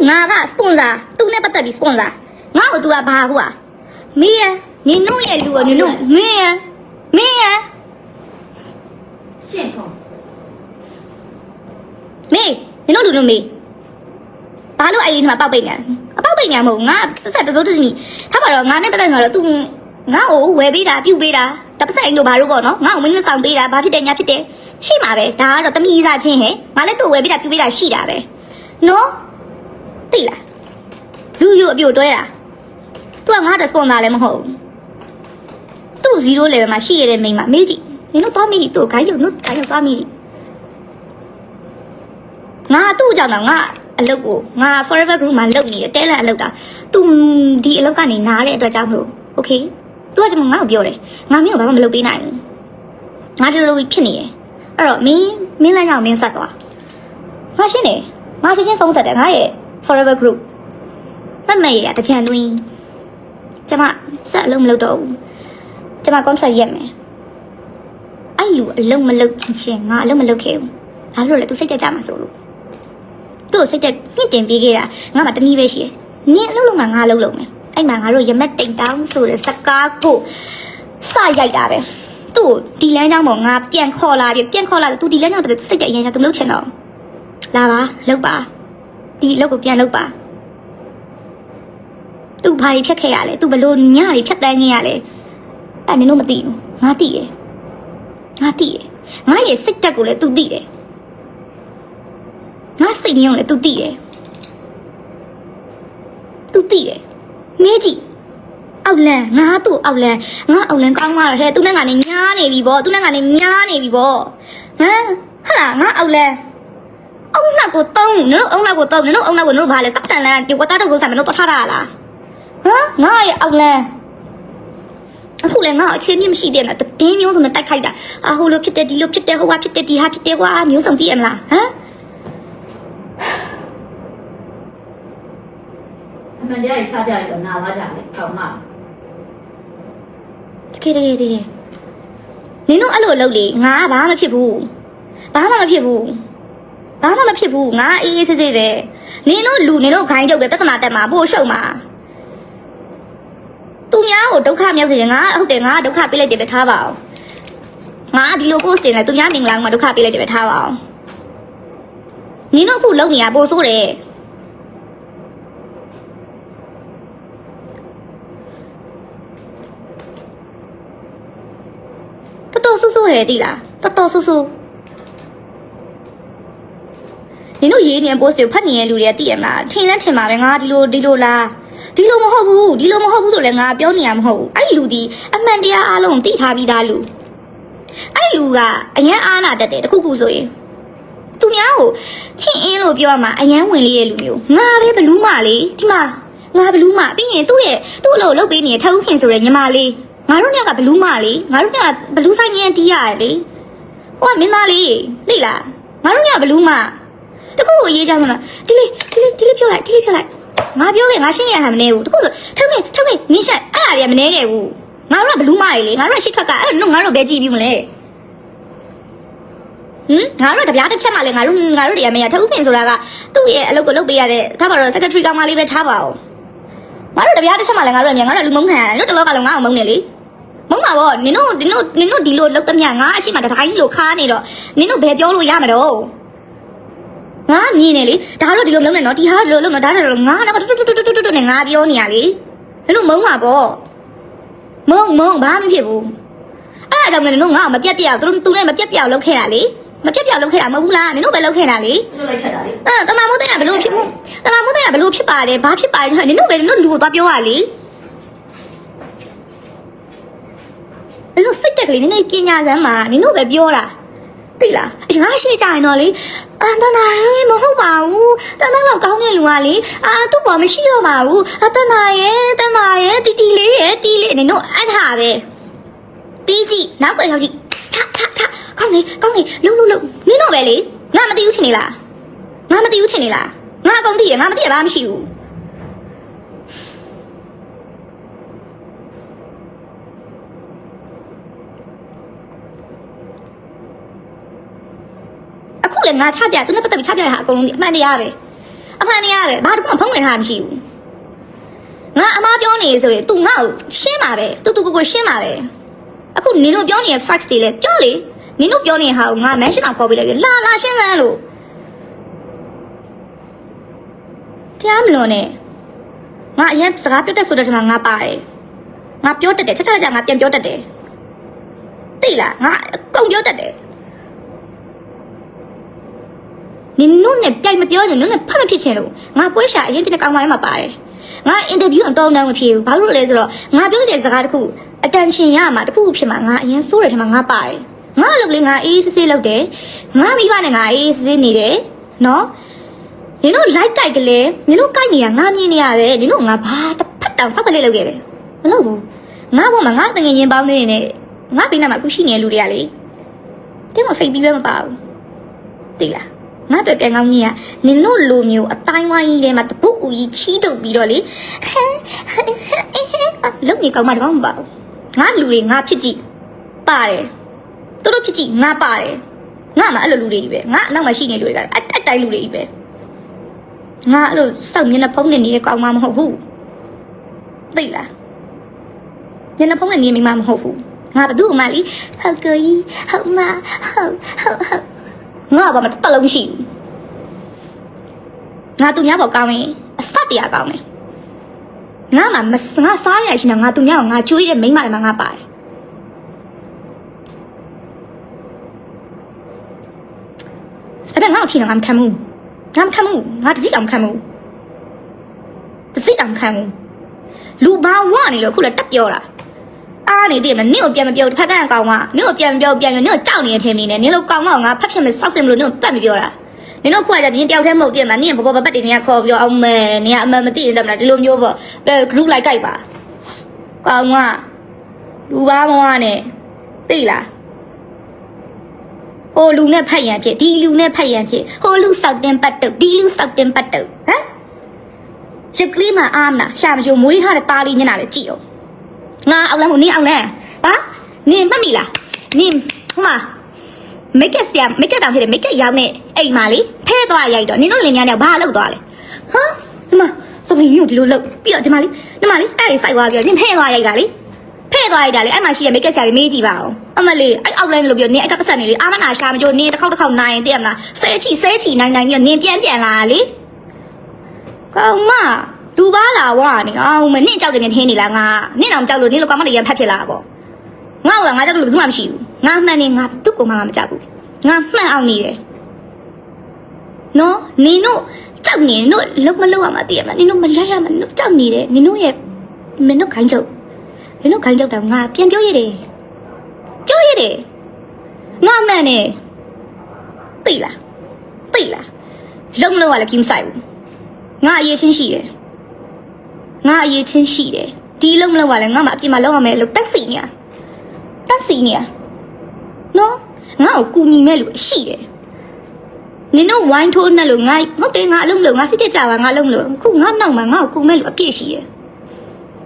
ငါကစပွန်ဆာသူ့နဲ့ပတ်သက်ပြီးစပွန်ဆာငါ့ကို तू ကဘာဟုတ်อ่ะမင်းရနင်တို့ရဲ့လူကနင်တို့မင်းရ
ရှင်းခေါ်
မေးနင်တို့လူတို့မေးဘာလို့အဲ့ဒီမှာပောက်ပိတ်နေအပောက်ပိတ်နေမဟုတ်ငါပတ်ဆက်တစိုးတစနီထားပါတော့ငါနဲ့ပတ်သက်နေတော့ तू ငါ့ကိုဝယ်ပေးတာပြုတ်ပေးတာတပတ်ဆက်အိမ်တို့ဘာလို့ပေါ့နော်ငါ့ကိုမင်းမဆောင်ပေးတာဘာဖြစ်တယ်ညာဖြစ်တယ်ရှိမှာပဲဒါကတော့တမီးစားချင်းဟဲ့ငါလည်းသူ့ဝယ်ပေးတာပြုတ်ပေးတာရှိတာပဲနော်သိလားလူယူအပြိုတွဲတာ तू ကငါ့ sponsor လည်းမဟုတ်သူ့0 level မှာရှိရတဲ့မိန်းမမေးကြည့်နင်တို့သွားမိသူ့ခိုင်းရုံတို့ခိုင်းရုံသွားမိကြည့်ငါသူ့ကြောင့်တော့ငါအလုပ်ကိုငါ forever group မှာလုပ်နေတယ်တဲလန်အလုပ်တာ तू ဒီအလုပ်ကနေနားတဲ့အတွက်ကြောင့်မလို့ okay तू ကကျွန်တော်ငါ့ကိုပြောတယ်ငါမင်းကိုဘာမှမလုပ်ပေးနိုင်ဘူးငါဒီလိုဖြစ်နေတယ်အဲ့တော့မင်းလမ်းကြောင်းမင်းဆက်သွားငါရှင်းတယ်ငါချင်းဖုန်းဆက်တယ်ငါရဲ့ forever group မမေရတချန်တွင်းကျွန်မဆက်အလုပ်မလုပ်တော့ဘူးကျွန်မ contract ရက်မယ်အဲ့လူအလုပ်မလုပ်ချင်းငါအလုပ်မလုပ်ခဲ့ဘူးဘာလို့လဲ तू စိတ်ကြကြမှာဆိုလို့သူ့စိတ်တက်ညှစ်တင်ပေးခဲ့တာငါမှတနည်းပဲရှိတယ်နင်းအလုပ်လုပ်မှငါအလုပ်လုပ်မယ်အဲ့မှာငါတို့ရမက်တိတ်တောင်းဆိုတဲ့စကားကိုစရိုက်တာပဲသူ့ဒီလမ်းကြောင်းပေါ်ငါပြန်ခေါ်လာပြီပြန်ခေါ်လာသူဒီလမ်းကြောင်းတက်စိတ်တက်အရင်ကသူမလုပ်ချင်တော့လာပါလုပ်ပါဒီအလုပ်ကိုပြန်လုပ်ပါသူဘာတွေဖြတ်ခဲ့ရလဲသူဘလို့ညတွေဖြတ်တန်းခဲ့ရလဲအဲ့နင်တို့မသိဘူးငါသိတယ်ငါရဲ့စိတ်တက်ကိုလည်းသူသိတယ်ငါစိတ်ညုံလေ तू သိတယ်မေးကြည့်အောက်လန်ငါသူ့အောက်လန်ကောင်းသွားတော့ဟဲ့ तू နဲ့ငါနေညားနေပြီဗော तू နဲ့ငါနေညားနေပြီဗောဟမ်ဟာလားငါအောက်လန်အုံနောက်ကိုတုံးနင်တို့အုံနောက်ကိုတုံးနင်တို့အုံနောက်ကိုနင်တို့ဘာလဲစက်တန်လန်ဒီဝတ်သားတော့ဆိုင်မလို့တော့ထားတာလားဟမ်ငါရဲ့အောက်လန်အခုလည်းငါအခြေမြင့်မရှိသေးဘူးလားတင်းမျိုးစုံနဲ့တိုက်ခိုက်တာဟိုလိုဖြစ်တယ်ဒီလိုဖြစ်တယ်ဟိုဟာဖြစ်တယ်ဒီဟာဖြစ်တယ်ကွာမျိုးစုံသိရမလားဟမ်
အမှန်တရားကြီးစားကြရတော့နာလာကြတယ်ကောင်းမ
တကယ်နင်တို့အဲ့လိုလုပ်လေငါဘာမှမဖြစ်ဘူးငါအေးအေးဆေးဆေးပဲနင်တို့လူနင်တို့ခိုင်းကြုတ်ပဲပြဿနာတက်မှာပို့ရှုံမှာသူများကိုဒုက္ခမြောက်စေတယ်ငါဟုတ်တယ်ငါဒုက္ခပေးလိုက်တယ်ပဲထားပါအောင်ငါဒီလို post တင်တယ်သူများမင်္ဂလာမှာဒုက္ခပေးလိုက်တယ်ပဲထားပါအောင်နင်တို့အခုလုပ်နေရပို့ဆိုးတယ်တော်ဆူဆူဟဲ့တိလားတော်ဆူဆူနင်တို့ရေးနေ post ကိုဖတ်နေတဲ့လူတွေကသိရမလားထင်လဲထင်ပါပဲငါဒီလိုလားဒီလိုမဟုတ်ဘူးဆိုလည်းငါပြောနေရမဟုတ်ဘူးအဲ့လူဒီအမှန်တရားအားလုံးသိထားပြီးသားလူအဲ့လူကအရန်အားနာတတ်တယ်တခုခုဆိုရင်သူများကိုခင်အင်းလို့ပြောရမှာအရန်ဝင်လေးရဲ့လူမျိုးငါပဲဘလူးမလေးဒီမှာငါဘလူးမပြီးရင်သူ့အလုပ်လုပ်ပေးနေတဲ့ထဦးခင်ဆိုတဲ့ညီမလေးငါတို့ညကဘလူးမလေးငါတို့ညဘလူးဆိုင်ငင်းတီးရတယ်လေဟိုကမင်းသားလေးလိတ်လားငါတို့ညဘလူးမတခုကိုရေးကြမှာဒီလေးပြောလိုက်ငါပြောခဲ့ငါရှင်းရတာမနေဘူးတခုဆိုထုံးမင်းနင်းချက်အဲ့ဒါတွေကမနေခဲ့ဘူးငါတို့ကဘလူးမလေးလေငါတို့ကရှစ်ထွက်ကအဲ့ငါတို့ဘယ်ကြည့်ပြီးမလဲ ငါတို့တပြားတစ်ချက်မှလည်းငါတို့တွေကမရထူးခင်ဆိုတာကသူ့ရဲ့အလုပ်ကိုလုပ်ပေးရတဲ့ထားပါတော့ secretary ကောင်မလေးပဲထားပါဦးငါတို့တပြားတစ်ချက်မှလည်းငါတို့လူမုန်းခံရတယ်တို့တလောကလုံးငါ့အောင်မုန်းနေလေမုန်းပါဗောနင်တို့ဒီလိုလောက်တမျှငါအရှိမတတိုင်းလို့ခါနေတော့နင်တို့ဘယ်ပြောလို့ရမှာတော့ငါမြင်နေလေဒါတော့ဒီလိုလုံးနေနော်ဒီဟာဒီလိုလုံးနော်ဒါတော့ငါတော့တူနဲ့ငါပြောနေရလေနင်တို့မုန်းပါဗောမုန်းဘာမှမဖြစ်ဘူးအဲ့ဒါကြောင့်လည်းနင်တို့ငါ့ကိုမပြတ်ပြတ်သူနဲ့မပြတ်ပြတ်လောက်ခဲ့တာလေမပြတ်ပြတ်လောက်ခဲ့တာမဟုတ်ဘူးလားနင်တို့ပဲလောက်ခဲ့တာလေ
တို့လိုက်ချက်တာလေ
တမမိုးတဲ့ကဘလို့ဖြစ်မှုတမမိုးတဲ့ကဘလို့ဖြစ်ပါတယ်ဘာဖြစ်ပါလဲနင်တို့ပဲနင်တို့လူကိုသွားပြောရလေနင်တို့စိတ်တက်ကလေးနင်တို့ပညာစမ်းမှာနင်တို့ပဲပြောတာသိလားငါရှိကြရင်တော့လေတနာမဟုတ်ပါဘူးတနာတော့ကောင်းတဲ့လူကလေသူ့ပေါ်မရှိတော့ပါဘူးတနာရဲ့တီလေးရဲ့တီလေးနင်တို့အဲ့ဒါပဲပြီးကြည့်နောက်ပဲရောက်ကြည့်ချကောင်းနေလုံနင်တို့ပဲလေငါမသိဘူးထင်နေလားငါအကုန်သိရငါမသိရဘာမှမရှိဘူးအခုလည်းငါချပြသူနဲ့ပတ်သက်ပြီးချပြရဟာအကုန်လုံးဒီအမှန်တရားပဲဘာတစ်ခုမှဖုံးဝင်ထားမရှိဘူးငါအမားပြောနေဆိုရင် तू ငါ့ကိုရှင်းပါပဲ तू ကိုရှင်းပါပဲအခုနင်တို့ပြောနေတဲ့ facts တွေလည်းပြောလေနင်တို့ပြောနေတဲ့ဟာကိုငါ mention အောင်ခေါ်ပေးလိုက်လာရှင်းစမ်းလို့တရားမလို့နဲ့ငါအရင်စကားပြောတတ်ဆိုတဲ့ထမှာငါပါတယ်ငါပြောတတ်တယ်ချက်ငါပြန်ပြောတတ်တယ်သိလားငါအကုန်ပြောတတ်တယ်နင်တို့နဲ့ပြိုင်မပြောရင်နင်တို့နဲ့ဖတ်မဖြစ်ချင်လို့ငါပွဲရှာအရင်တနေ့ကောင်းပါလေမှာပါတယ်ငါအင်တာဗျူးအတောင်းတန်းမဖြစ်ဘူးဘာလို့လဲဆိုတော့ငါပြောတဲ့စကားတစ်ခု attention ရမှာတစ်ခုဖြစ်မှာငါအရင်စိုးတဲ့ထမှာငါပါတယ်ငါအလုပ်လေးငါအေးစစ်စစ်လုပ်တယ်ငါမိဘနဲ့ငါအေးစစ်စစ်နေတယ်နော်နင်တို့ like ကြိုက်ကလေးနင်တို့ကြိုက်နေတာငါမြင်နေရတယ်နင်တို့ငါဘာတစ်ဖက်တောင်စောက်ကလေးလုပ်ခဲ့တယ်မလုပ်ဘူးငါဘောမှာငါတငယ်ချင်းပေါင်းနေနေငါဘေးနားမှာအခုရှိနေတဲ့လူတွေကလေတဲ့မဖိတ်ပြီးပဲမပါဘူးသိလားငါတို့ကကောင်းကြီးကနင်တို့လိုမျိုးအတိုင်းဝိုင်းကြီးထဲမှာတပုတ်ဦးကြီးချီးတုပ်ပြီးတော့လေလုံနေကောင်းမှတကောင်းမပါဘူးငါလူတွေငါဖြစ်ကြည့်ပါတယ်တို့ဖြစ်ကြည့်ငါပါတယ်ငါမှအဲ့လိုလူတွေကြီးပဲငါအနောက်မှာရှိနေလူတွေကအဲ့တိုင်းလူတွေကြီးပဲငါအဲ့လိုစောက်မျက်နှာဖုံးနေနေတဲ့ကောင်းမှမဟုတ်ဘူးသိလားမျက်နှာဖုံးနေနေမိမမဟုတ်ဘူးငါဘသူ့အမလေးဟုတ်ကိုကြီးဟုတ်မဟုတ်ငါဘာမှတလုံးရှိဘူးငါသူများပေါ်ကောင်းရင်အစတရားကောင်းတယ်ငါမှငါစားရရှိနေငါသူများကိုငါကျွေးတဲ့မိန်းမတွေမှာငါပါတယ်အဲ့ဒါငါ့ကိုချင်ငါမခံဘူးငါတစိတောင်ခံဘူးလူဘာဝနေလို့ခုလည်းတက်ပြောတာအားနေတည်မနင့်ကိုပြန်မပြောတစ်ဖက်ကကောင်မနင့်ကိုပြန်မပြောနင့်ကိုကြောက်နေတဲ့ထင်နေတယ်နင်တို့ကောင်မကငါဖတ်ဖြစ်မစောက်စင်မလို့နင့်ကိုပတ်မပြောတာနင်တို့ခွာကြနင်တယောက်တည်းမဟုတ်တည်မနင့်ဘောပတ်တွေနင်ကခေါ်ပြောအောင်မဲနင်ကအမှန်မသိရင်တမလားဒီလိုမျိုးပေါ့ group လိုက်ကြိုက်ပါကောင်မလူဘာမောနဲ့သိလားဟိုလူနဲ့ဖတ်ရန်ဖြစ်ဒီလူနဲ့ဖတ်ရန်ဖြစ်ဟိုလူစောက်တင်ပတ်တုတ်ဒီလူစောက်တင်ပတ်တုတ်ဟမ်ရက်ကလေးမှာအားမလားရှာမချိုမွေးထားတဲ့သားလေးမျက်နှာလေးကြည့်အောင်ငါအောင်လဲမို့နင်းအောင်လဲဟာနင်းမှတ်မိလားနင်းဟိုမှာမိတ်ကတောင်ဖြစ်တယ်မိတ်ကရောင်းနေအိမ်မှာလေဖဲသွားရိုက်တော့နင်းတို့လင်ညာနဲ့ဘာလုပ်သွားလဲဟာဒီမှာစပင်းကြီးကိုဒီလိုလုပ်ပြီးတော့ဒီမှာလေအဲ့စိုက်သွားပြီးတော့နင်းဖဲသွားရိုက်တာလေအဲ့မှာရှိတဲ့မိတ်ကဆရာလေးမေးကြည့်ပါဦးအမလေးအဲ့အောက်လိုင်းလို့ပြောနင်းအဲ့ကပတ်စံနေလေအာမနာရှာမကြိုနင်းတစ်ခေါက်နိုင်ရင်သိရမလားဆဲချီနိုင်ပြီးတော့နင်းပြန်လာလေကောင်မလူပါလာဝါနေအောင်မနင့်ကြောက်တယ်မြင်ထင်းနေလားငါနင့်အောင်ကြောက်လို့နင်းလိုကောင်မလေးရဖတ်ဖြစ်လာပေါ့ငါ့ကြောက်လို့ဘူးမှမရှိဘူးငါမှန်နေငါသူ့ကောင်မမကြောက်ဘူးငါမှန်အောင်နေတယ်နော်နင်တို့ကြောက်နေနင်တို့လုံးမလုံးရမှာသိရမလားနင်တို့မလိုက်ရမှာနင်တို့ကြောက်နေတယ်နင်တို့ခိုင်းချုပ်တော့ငါပြန်ပြောရတယ်ငါမှန်နေသိလားလုံးမလုံးရလည်းကိမဆိုင်ဘူးငါအရေးချင်းရှိတယ်ဒီလုံးမလုံးရလည်းငါမှအပြင်မှာလုံးရမယ်လို့တက်စီနေနော်ငါ့ကိုကူညီမဲ့လို့ရှိတယ်နင်တို့ဝိုင်းထိုးနဲ့လို့ငါဟုတ်တယ်ငါအလုံးလို့ငါစိတ်တက်ကြပါငါလုံးလို့ခုငါနောက်မှာငါ့ကိုကူမဲ့လို့အပြည့်ရှိတယ်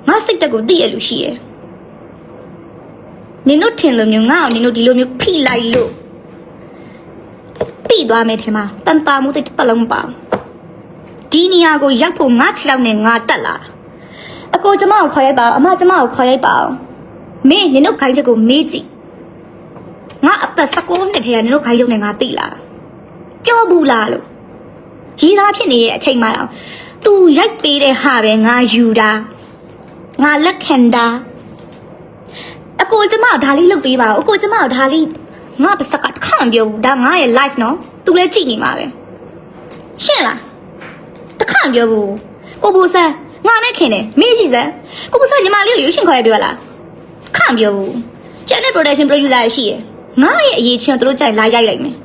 ငါစိတ်တက်ကိုသိရလို့ရှိတယ်နင်တို့ထင်လို့မျိုးငါ့ကိုနင်တို့ဒီလိုမျိုးဖိလိုက်လို့
ပြီးသွားမယ်ထင်မှာတန်တာမှုတိတ်တလုံးမပါဒီနေရာကိုရောက်ဖို့ငါ6လောက်နဲ့ငါတက်လာအကိုကျမကိုခေါ်ရိုက်ပါအမကျမကိုခေါ်ရိုက်ပါမင်းနင်တို့ခိုင်းချက်ကိုမေးကြည့်ငါအသက်19နှစ်ထဲကနင်တို့ခိုင်းရုံနဲ့ငါသိလာပြောဘူးလားလို့ရည်သားဖြစ်နေတဲ့အချိန်မှတော့သူရိုက်ပေးတဲ့ဟာပဲငါယူတာငါလက်ခံတာအကိုကျမကိုဒါလေးလုပ်ပေးပါဦးအကိုကျမကိုဒါလေးငါပါစကတ်ခန့်ပြောဘူးဒါငါရဲ့ life နော်သူလည်းကြည့်နေမှာပဲရှင်းလားတခန့်ပြောဘူးကိုဘူဆန်းငါနဲ့ခင်တယ်မင်းကြည့်စမ်းကိုဘူဆန်းညီမလေးကိုရွှေရှင်ခေါ်ရပြောလားခန့်ပြောဘူးကျန်တဲ့ production producer ရှိရယ်ငါရဲ့အရေးချင်းတို့ကြိုက်လာရိုက်လိုက်မယ်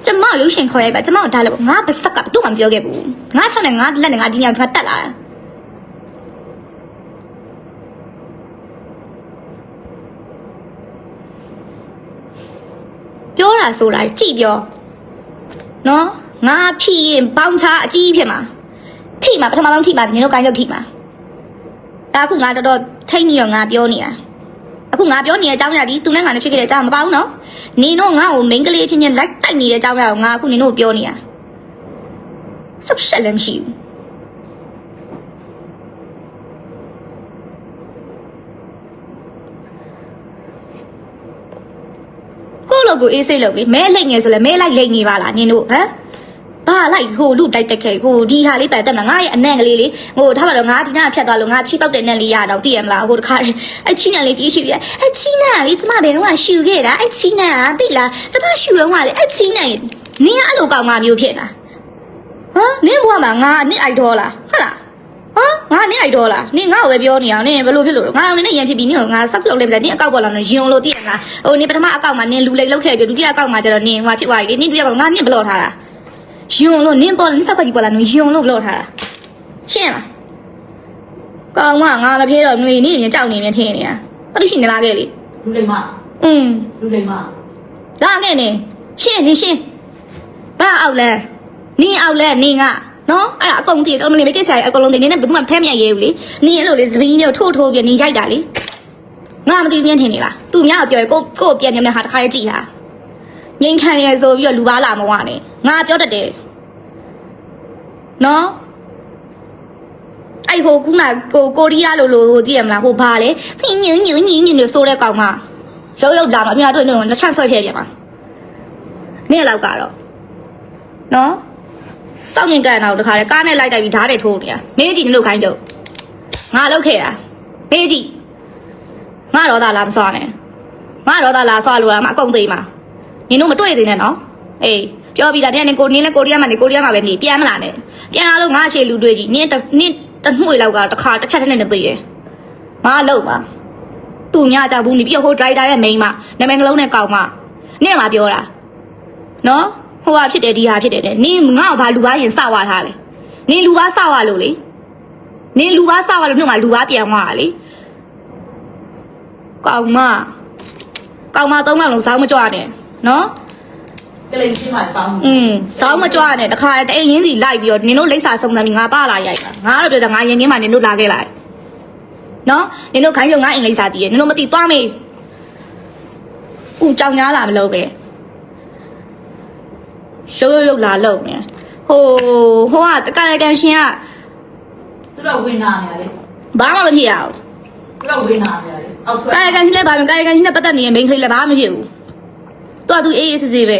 ကျမရုပ်ရှင်ခေါ်ရိုက်ပါကျမတို့ဒါလည်းငါပါစကတ်သူ့မှမပြောခဲ့ဘူးငါ6နဲ့ငါလက်နဲ့ငါဒီညကတက်လာတာပြောတာဆိုတာကြည့်ပြောနော်ငါဖြီးရင်ပေါင်းချအကြီးဖြစ်မှာထိမှာပထမဆုံးထိမှာညီတို့ကိုင်းရုပ်ထိမှာဒါအခုငါတော်တော်ထိတ်နေရောငါပြောနေတာအခုငါပြောနေတဲ့အကြောင်းအရာဒီသူနဲ့ငါနဲ့ဖြစ်ခဲ့တဲ့အကြောင်းမပါဘူးနော်နင်တို့ငါ့ကိုမိန်းကလေးချင်းချင်းလိုက်တိုက်နေတဲ့အကြောင်းအရာကိုငါအခုနင်တို့ပြောနေတာဆက်ရှက်လည်းမရှိဘူးကိုလိုကိုအေးစိတ်လုပ်ပြီးမဲလိုက်ငယ်ဆိုလဲမဲလိုက်လိမ့်နေပါလားနင်တို့ဟမ်ဘာလိုက်ဟိုလူတိုက်တက်ခဲ့ဟိုဒီဟာလေးပဲတက်မှာငါရဲ့အနံ့ကလေးဟိုထားပါတော့ငါဒီနာဖြတ်သွားလို့ငါချီပောက်တဲ့နံ့လေးရတော့သိရမလားဟိုတခါအဲ့ချီနံ့လေးပြေးရှိပြအဲ့ချီနံ့လေးကျမဘယ်တော့မှရှူခဲ့တာအဲ့ချီနံ့ကသိလားကျမရှူတော့ကလေအဲ့ချီနံ့နင်ကအဲ့လိုကောင်ငါမျိုးဖြစ်တာဟမ်နင်ဘွားမှာငါနင်အိုက်ဒေါ်လားဟုတ်လားဟမ်ငါနင်အိုက်ဒေါ်လားနင်ငါ့ကိုပဲပြောနေအောင်နင်ဘယ်လိုဖြစ်လို့ငါနင်နဲ့ရန်ဖြစ်ပြီးနင်ကငါဆောက်လုပ်လိုက်ပြီနင်အကောက်ပေါ်လာတော့ယွန်လို့သိရမလားဟိုနင်ပထမအကောက်မှာနင်လူလိတ်လောက်ခဲ့ပြီးဒုတိယအကောက်မှာကျတော့နင်ဟိုဖြစ်သွားပြီနင်ဒုတိယကောက်ငါနင်ဘလော့ထားတာယွန်လို့နင်းပေါ်နင်းစက်ကြီးပေါ်လာနင်းယွန်လို့ဘလို့ထားတာရှင်းလားကောင်မငါမပြေတော့နွေနေမြင်ကြောက်နေမြင်ထင်းနေတာဘာလို့ရှိနေလားခဲ့လေ
လူလိမ္မာလူလိမ္မာ
လာခဲ့နေရှင်းနေရှင်းဘာအောက်လဲနင်းအောက်လဲနင်းကနော်အဲ့ဒါအကုန်တည်တော့မနေမကိစ္စရအကုန်လုံးတည်နေနဲ့ဘယ်သူမှဖဲမရရဲဘူးလေနင်းအဲ့လိုလေစပင်းကြီးကိုထိုးပြီးနင်းရိုက်တာလေငါမသိမြင်ထင်နေလားသူများကိုပြောရကိုပြန်ပြန်ဟာတခါလေးကြည့်တာငင်းခံရဆိုပြီးတော့လူပါလာမဝနဲ့ငါပြောတတ်တယ်နော်အဲ့ဟိုခုနကိုရီးယားလိုသိရမလားဟိုဘာလဲခင်းညင်းလို့ဆိုတဲ့ကောင်မရုပ်လာမှာအများတွေ့နေတော့လက်ချဆွဲပြပြန်ပါနေ့လောက်ကတော့နော်စောင့်နေကြတော့တခါလေကားနဲ့လိုက်တိုက်ပြီးဓာတ်တွေထိုးနေတာမင်းကြီးနင်တို့ခိုင်းကြငါလောက်ခဲ့တာမင်းကြီးငါတော့သာလာမစွာနဲ့ငါတော့သာလာစွာလို့လားမအကုန်သိမှာနင်တို့မတွေ့သေးနဲ့နော်အေးပြောပြီးသားနင်လည်းကိုရီးယားမှာနေကိုရီးယားမှာပဲနေပြန်မလာနဲ့ပြန်လာလို့ငါအခြေလူတွေ့ကြီးနင်တနှွေလောက်ကတစ်ခါတစ်ချက်နဲ့သိတယ်ငါလောက်ပါသူညကြဘူးနေပြီးဟိုဒရိုက်တာရဲ့မိန်းမနာမည်ကလုံးနဲ့ကောက်မနင့်မှာပြောတာနော်ဟိုဟာဖြစ်တယ်ဒီဟာဖြစ်တယ်တဲ့နင်ငါ့ကိုဘာလူပါရင်စဝါထားလေနင်လူပါစဝါလို့လေနင်လူပါစဝါလို့နှုတ်မှာလူပါပြန်သွားတာလေကောက်မ3ကောင်လုံးစောင်းမကြွနဲ့နော်
ကလေးချင်းမှပေါင်း
စောင်းမကြွနဲ့တခါတအိမ်ရင်းစီလိုက်ပြီးတော့နင်တို့လိမ့်စာစုံစမ်းပြီးငါပါလာရိုက်တာငါတော့ပြောတာငါရင်ငင်းမှနင်တို့လာခဲ့လိုက်နော်နင်တို့ခိုင်းကြငါအိမ်လိမ့်စာတည်ရနင်တို့မသိသွားမေးဦးကြောင်ညားလာမလို့ပဲရုပ်လာလို့မြန်ဟိုကတကယ်ကန်ရှင်က
သူတို့ဝင်နာနေရလေ
ဘာမှမဖြစ်ရဘူး
သူတို့ဝင်နာနေရလေအောက်ဆွဲ
ကာယကန်ရှင်လည်းဘာမှကာယကန်ရှင်နဲ့ပတ်သက်နေရင်မိန်းကလေးလည်းဘာမှမဖြစ်ဘူးသူအေးစစ်ပဲ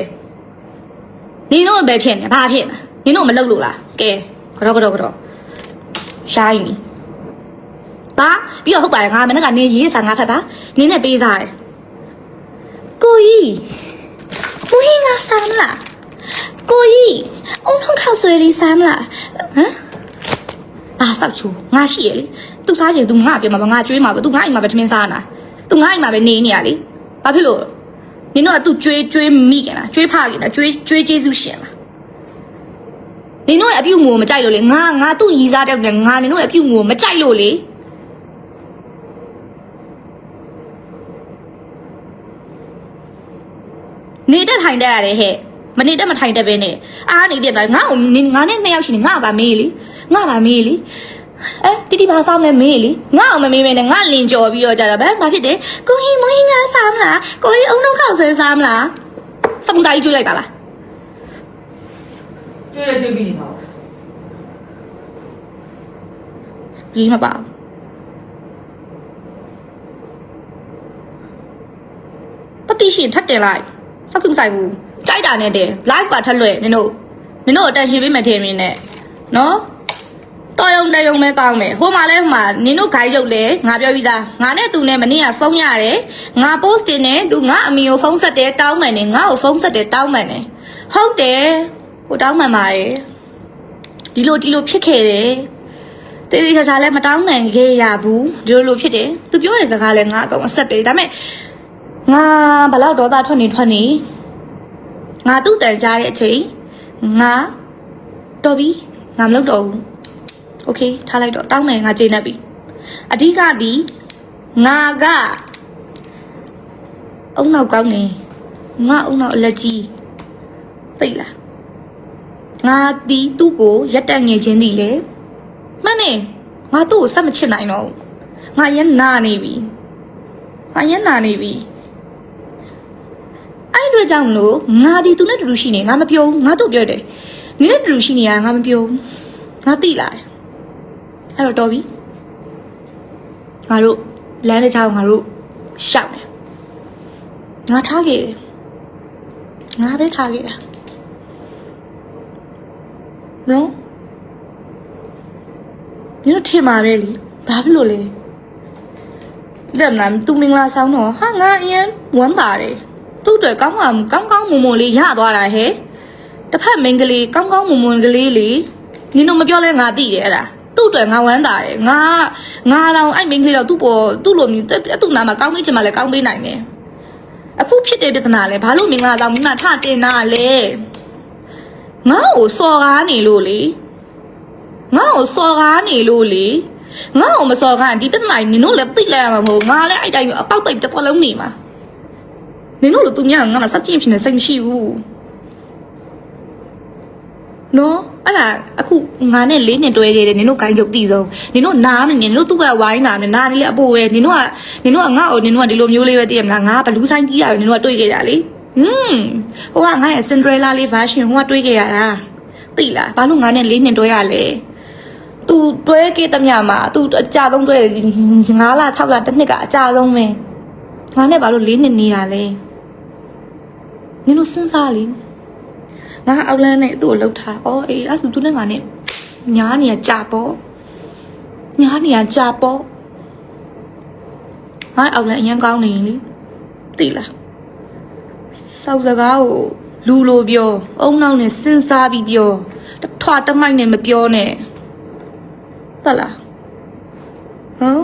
နင်တို့ပဲဖြစ်နေဘာဖြစ်နေနင်တို့မလုပ်လို့လားကဲကတော့ရှိုင်းနီဘာပြီးတော့ဟုတ်ပါတယ်ငါမနေ့ကနေရေးစာငါဖတ်ပါနင်းနဲ့ပေးစားတယ်ကိုကြီးမင်းငါစမ်းလားကိုကြီးအုံလုံးခောက်ဆွဲလေးစမ်းလားဟမ်အာဆောက်ချူငါရှိရလေသူစားချင်သူငါပြောမှာငါကျွေးမှာပဲသူငါအိမ်မှာပဲထမင်းစားနာသူငါအိမ်မှာပဲနေနေရလေဘာဖြစ်လို့နင်တို့ကသူကျွေးမိကြလားကျွေးဖခင်လားကျွေးကျေးဇူးရှင်လားနင်တို့ရဲ့အပြုတ်ငိုမကြိုက်လို့လေငါသူ့ရီစားတဲ့ငါနင်တို့ရဲ့အပြုတ်ငိုမကြိုက်လို့လေနေတက်ထိုင်တက်ရတယ်ဟဲ့မနေတက်မထိုင်တက်ပဲနဲ့အားနေတယ်ဗျာငါနဲ့2ယောက်ရှိနေငါပါမေးလေတီဘာဆောင်လဲမေးလေငါအောင်မမေးမဲနဲ့ငါလင်ကြော်ပြီးတော့ကြတော့ဘာဖြစ်တယ်ကိုကြီးမင်းငါစားမလားကိုကြီးအုံလုံးခောက်ဆွဲစားမလားစပူသားကြီးကျွေးလိုက်ပါလား
ကျွေးရကျွေးပြီးနေပါဦး
ပြီးမပါပတိရှင်ထပ်တင်လိုက်ဖက်ကူဆိုင်ဘူးကြိုက်တာနဲ့တယ် live ပါထက်လွယ်နင်တို့အတန်ရှင်ပေးမယ်ထင်မင်းနဲ့နော်တော်ရုံတရုံပဲကောင်းမယ်ဟိုမှာလဲမှာနင်တို့ခိုင်းရုပ်လဲငါပြောပြီးသားငါနဲ့သူနဲ့မနေ့ကဖုန်းရတယ်ငါ post တင်နေသူငါအမီကိုဖုန်းဆက်တယ်တောင်းမှန်နေငါ့ကိုဖုန်းဆက်တယ်တောင်းမှန်နေဟုတ်တယ်ဟိုတောင်းမှန်ပါတယ်ဒီလိုဖြစ်ခဲ့တယ်တေးသေးချာချာလဲမတောင်းနိုင်ခဲ့ရဘူးဒီလိုဖြစ်တယ်သူပြောတဲ့စကားလဲငါအကုန်အဆက်တယ်ဒါပေမဲ့ငါဘလောက်ဒေါသထွက်နေငါသူ့တန်ကြားတဲ့အချိန်ငါတော်ပြီငါမလုပ်တော့ဘူးโอเคထားလိုက်တော့တောင်းမယ်ငါကျေနပ်ပြီအဓိကဒီငါကအုံနောက်ကောင်းနေငါအုံနောက်အလက်ကြီးသိလားငါဒီသူ့ကိုရက်တက်ငယ်ချင်းဒီလေမနဲ့ငါသူ့ကိုစက်မချစ်နိုင်တော့ငါရန်နာနေပြီအဲ့ဒီကြောင့်မလို့ငါဒီသူနဲ့တူတူရှိနေငါမပြောဘူးငါတို့ပြောတယ်နင်းနဲ့တူတူရှိနေရငါမပြောဘူးငါသိလာတယ်အဲ့တော့တော်ပြီငါတို့လမ်းတစ်ချောင်းငါတို့ရှောက်မယ်ငါထားခဲ့တယ်ငါပဲထားခဲ့တာနော်ညထင်မှာပဲလीဘာဖြစ်လို့လဲတဲ့မလားသူမင်္ဂလာဆောင်တော့ဟာငါအရင်ဝမ်းသာတယ်သူ့အတွက်ကောင်းမွန်လေးရသွားတာဟဲ့တစ်ဖက်မင်္ဂလေးကောင်းမွန်ကလေးလေနင်တို့မပြောလဲငါသိတယ်အဲ့ဒါသူ့အတွက်ငါဝမ်းသာတယ်ငါတော့အဲ့မင်္ဂလေးတော့သူ့လိုမျိုးသူ့နာမှာကောင်းပေးချင်မှလည်းကောင်းပေးနိုင်မယ်အခုဖြစ်တဲ့ပြဿနာလဲဘာလို့မင်္ဂလာဆောင်မထတင်တာလဲငါ့ကိုစော်ကားနေလို့လေငါ့ကိုမစော်ကားဒီပြဿနာနင်တို့လည်းသိလိုက်ရမှာမဟုတ်ငါလည်းအဲ့တိုင်းအပေါက်ပိတ်တစ်ပတ်လုံးနေမှာနင်တို့လိုသူများငါစပ်ပြင်းဖြစ်နေစိတ်မရှိဘူးနော်အဲ့ဒါအခုငါနဲ့၄နှစ်တွဲခဲ့တယ်နင်တို့ဂိုင်းချုပ်တည်ဆုံးနင်တို့နားမနေနင်တို့သူ့ဘက်ဝိုင်းနာနေနားနေလေအပိုပဲနင်တို့ကငါ့ကိုနင်တို့ကဒီလိုမျိုးလေးပဲသိရမလားငါဘလူးဆိုင်ကြီးရတယ်နင်တို့ကတွေ့ခဲ့ကြလေဟိုကငါရဲ့ Cinderella လေး version ဟိုကတွေ့ခဲ့ရတာသိလားဘာလို့ငါနဲ့၄နှစ်တွဲရလဲသူတွဲခဲ့တဲ့မြမှာသူအကြဆုံးတွဲ9လ6လတစ်နှစ်ကအကြဆုံးပဲငါနဲ့ဘာလို့၄နှစ်နေတာလဲနင်တို့စဉ်းစားလေငါအောက်လန်းနဲ့သူ့ကိုလှုပ်ထားအော်အေးအဲ့ဆိုသူနဲ့ငါနဲ့ညားနေရကြာပေါ့ငါအောက်လန်းအရင်ကောင်းနေရင်လေသိလားစောက်စကားကိုလူလိုပြောအုံနောက်နဲ့စဉ်းစားပြီးပြောတထွားတမိုက်နဲ့မပြောနဲ့ဟုတ်လားဟမ်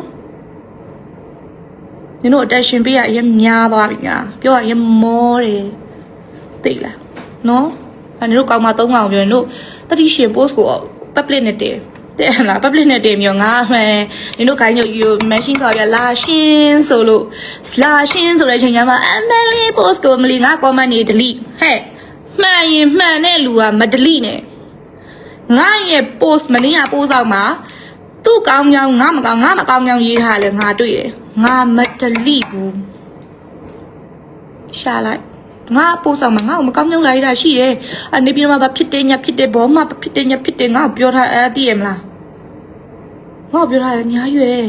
နင်တို့ attention ပေးရအရင်များသွားပြီညာပြောရရင်မောတယ်သိလားနော်အဲ့နင်တို့ကောင်းမှ3កောင်ပြောရင်တို့တတိရှင် post ကို public နဲ့တဲ့မလား public နဲ့တင်မျိုးငါမှန်နင်တို့ခိုင်းညို့ machine ခေါ်ပြလာရှင်းဆိုတဲ့အချိန်ကျမှ MLA post ကိုမလီငါ comment နေ delete ဟဲ့မှန်ရင်မှန်တဲ့လူကမ delete နဲ့ငါရဲ့ post မနေ့က post အောင်မှာသူ့ကောင်းကြောင်ငါမကောင်းကြောင်ရေးထားလဲငါတွေ့တယ်ငါမ delete ဘူးရှာလိုက်ငါပို့ဆောင်မှာငါ့ကိုမကောင်းကြောင်လာရတာရှိတယ်အနေပြမှာဘာဖြစ်တယ်ညဖြစ်တယ်ဘောမှာဖြစ်တယ်ညဖြစ်တယ်ငါ့ကိုပြောထားသိရမလားငါ့ကိုပြောထားတယ်အများရွယ်